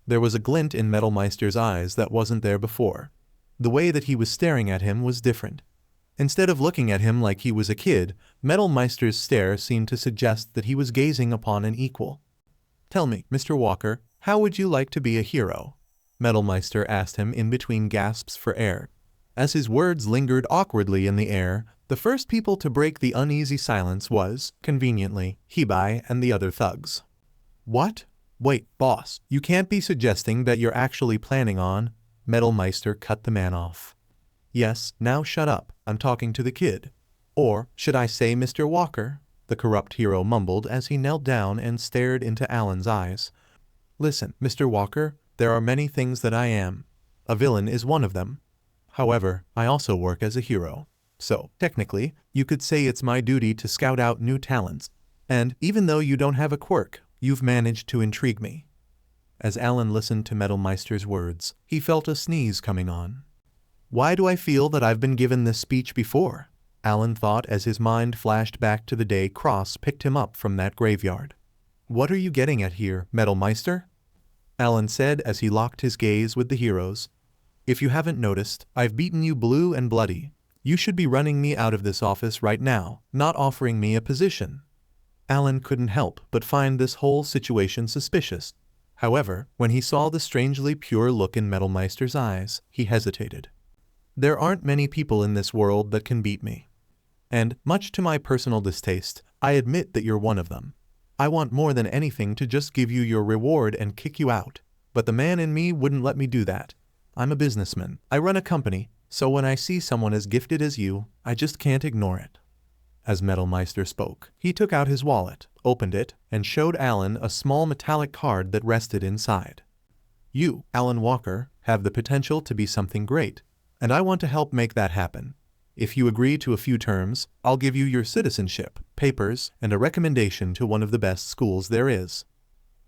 There was a glint in Meister's eyes that wasn't there before. The way that he was staring at him was different. Instead of looking at him like he was a kid, Meister's stare seemed to suggest that he was gazing upon an equal. Tell me, Mr. Walker, how would you like to be a hero? Meister asked him in between gasps for air. As his words lingered awkwardly in the air, the first people to break the uneasy silence was, conveniently, Hibai and the other thugs. What? Wait, boss, you can't be suggesting that you're actually planning on… Meister cut the man off. Yes, now shut up, I'm talking to the kid. Or, should I say Mr. Walker? The corrupt hero mumbled as he knelt down and stared into Alan's eyes. Listen, Mr. Walker, there are many things that I am. A villain is one of them. However, I also work as a hero. So, technically, you could say it's my duty to scout out new talents. And, even though you don't have a quirk, you've managed to intrigue me. As Alan listened to Meister's words, he felt a sneeze coming on. Why do I feel that I've been given this speech before? Alan thought as his mind flashed back to the day Cross picked him up from that graveyard. What are you getting at here, Meister? Alan said as he locked his gaze with the heroes. If you haven't noticed, I've beaten you blue and bloody. You should be running me out of this office right now, not offering me a position. Alan couldn't help but find this whole situation suspicious. However, when he saw the strangely pure look in Meister's eyes, he hesitated. There aren't many people in this world that can beat me. And, much to my personal distaste, I admit that you're one of them. I want more than anything to just give you your reward and kick you out. But the man in me wouldn't let me do that. I'm a businessman. I run a company. So when I see someone as gifted as you, I just can't ignore it. As Meister spoke, he took out his wallet, opened it, and showed Alan a small metallic card that rested inside. You, Alan Walker, have the potential to be something great, and I want to help make that happen. If you agree to a few terms, I'll give you your citizenship, papers, and a recommendation to one of the best schools there is.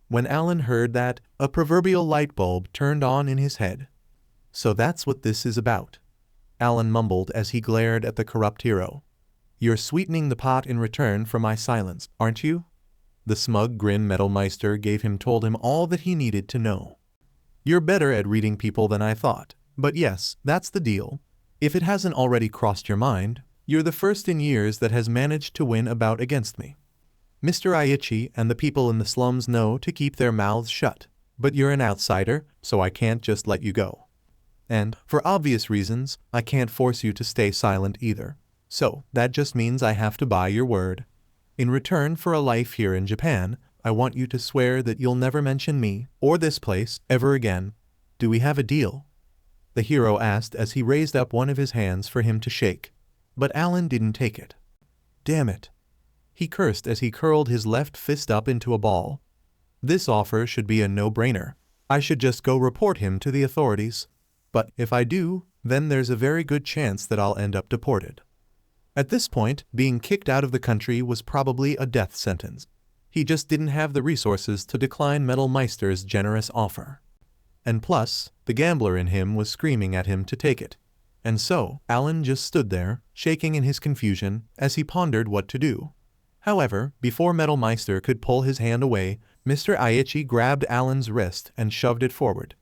When Alan heard that, a proverbial light bulb turned on in his head. So that's what this is about. Alan mumbled as he glared at the corrupt hero. You're sweetening the pot in return for my silence, aren't you? The smug grin Meister gave him told him all that he needed to know. You're better at reading people than I thought, but yes, that's the deal. If it hasn't already crossed your mind, you're the first in years that has managed to win a bout against me. Mr. Aichi and the people in the slums know to keep their mouths shut, but you're an outsider, so I can't just let you go. And, for obvious reasons, I can't force you to stay silent either. So, that just means I have to buy your word. In return for a life here in Japan, I want you to swear that you'll never mention me, or this place, ever again. Do we have a deal? The hero asked as he raised up one of his hands for him to shake. but Alan didn't take it. Damn it. He cursed as he curled his left fist up into a ball. This offer should be a no-brainer. I should just go report him to the authorities. But if I do, then there's a very good chance that I'll end up deported. At this point, being kicked out of the country was probably a death sentence. He just didn't have the resources to decline Meister's generous offer. And plus, the gambler in him was screaming at him to take it. And so, Alan just stood there, shaking in his confusion, as he pondered what to do. However, before Meister could pull his hand away, Mr. Aichi grabbed Alan's wrist and shoved it forward.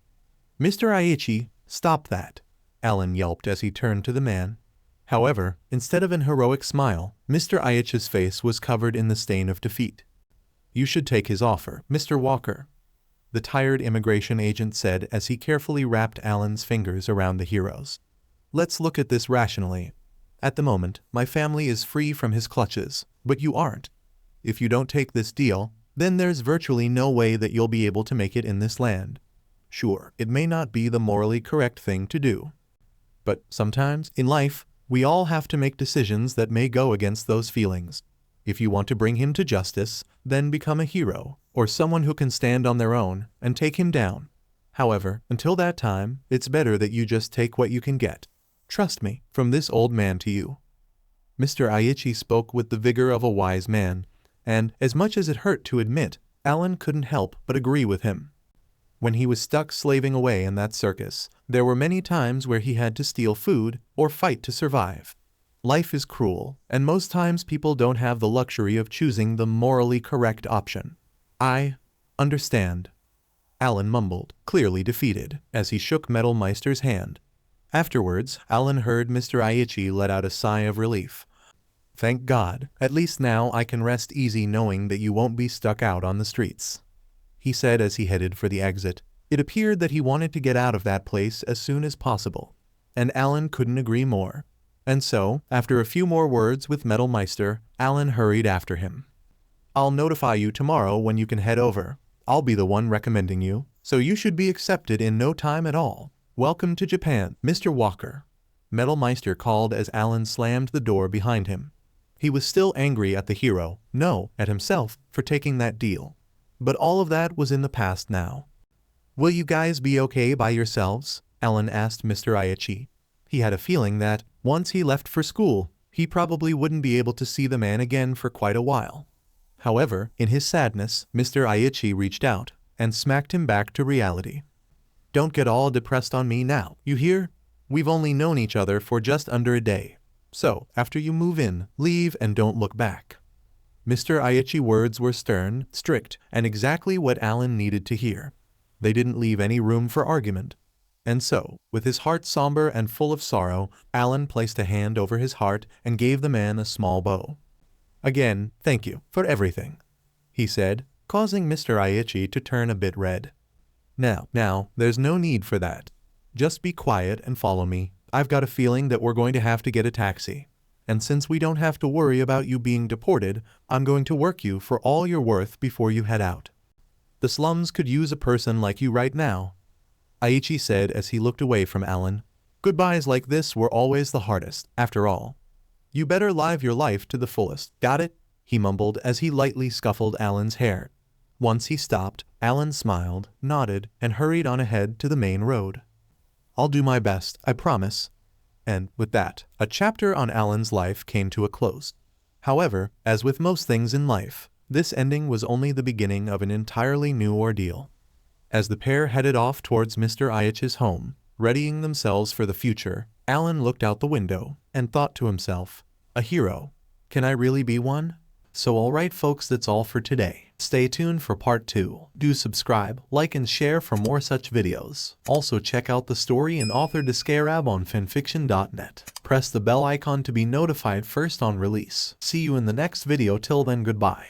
"Mr. Aichi, stop that," Alan yelped as he turned to the man. However, instead of an heroic smile, Mr. Aichi's face was covered in the stain of defeat. "You should take his offer, Mr. Walker," the tired immigration agent said as he carefully wrapped Alan's fingers around the hero's. "Let's look at this rationally. At the moment, my family is free from his clutches, but you aren't. If you don't take this deal, then there's virtually no way that you'll be able to make it in this land. Sure, it may not be the morally correct thing to do. But sometimes, in life, we all have to make decisions that may go against those feelings. If you want to bring him to justice, then become a hero, or someone who can stand on their own, and take him down. However, until that time, it's better that you just take what you can get. Trust me, from this old man to you." Mr. Aichi spoke with the vigor of a wise man, and, as much as it hurt to admit, Alan couldn't help but agree with him. When he was stuck slaving away in that circus, there were many times where he had to steal food or fight to survive. Life is cruel, and most times people don't have the luxury of choosing the morally correct option. "I understand," Alan mumbled, clearly defeated, as he shook Meister's hand. Afterwards, Alan heard Mr. Aichi let out a sigh of relief. "Thank God, at least now I can rest easy knowing that you won't be stuck out on the streets," he said as he headed for the exit. It appeared that he wanted to get out of that place as soon as possible, and Alan couldn't agree more. And so, after a few more words with Meister, Alan hurried after him. "I'll notify you tomorrow when you can head over. I'll be the one recommending you, so you should be accepted in no time at all. Welcome to Japan, Mr. Walker," Meister called as Alan slammed the door behind him. He was still angry at the hero, no, at himself, for taking that deal. But all of that was in the past now. "Will you guys be okay by yourselves?" Alan asked Mr. Aichi. He had a feeling that, once he left for school, he probably wouldn't be able to see the man again for quite a while. However, in his sadness, Mr. Aichi reached out and smacked him back to reality. "Don't get all depressed on me now, you hear? We've only known each other for just under a day. So, after you move in, leave and don't look back." Mr. Aichi's words were stern, strict, and exactly what Alan needed to hear. They didn't leave any room for argument. And so, with his heart somber and full of sorrow, Alan placed a hand over his heart and gave the man a small bow. "Again, thank you for everything," he said, causing Mr. Aichi to turn a bit red. Now, there's no need for that. Just be quiet and follow me. I've got a feeling that we're going to have to get a taxi. And since we don't have to worry about you being deported, I'm going to work you for all you're worth before you head out. The slums could use a person like you right now," Aichi said as he looked away from Alan. "Goodbyes like this were always the hardest, after all. You better live your life to the fullest, got it?" he mumbled as he lightly scuffled Alan's hair. Once he stopped, Alan smiled, nodded, and hurried on ahead to the main road. "I'll do my best, I promise." And, with that, a chapter on Alan's life came to a close. However, as with most things in life, this ending was only the beginning of an entirely new ordeal. As the pair headed off towards Mr. Aichi's home, readying themselves for the future, Alan looked out the window and thought to himself, "A hero. Can I really be one?" So alright folks, that's all for today. Stay tuned for part 2. Do subscribe, like and share for more such videos. Also check out the story and author Discarab on FANFICTIONnet. Press the bell icon to be notified first on release. See you in the next video, till then goodbye.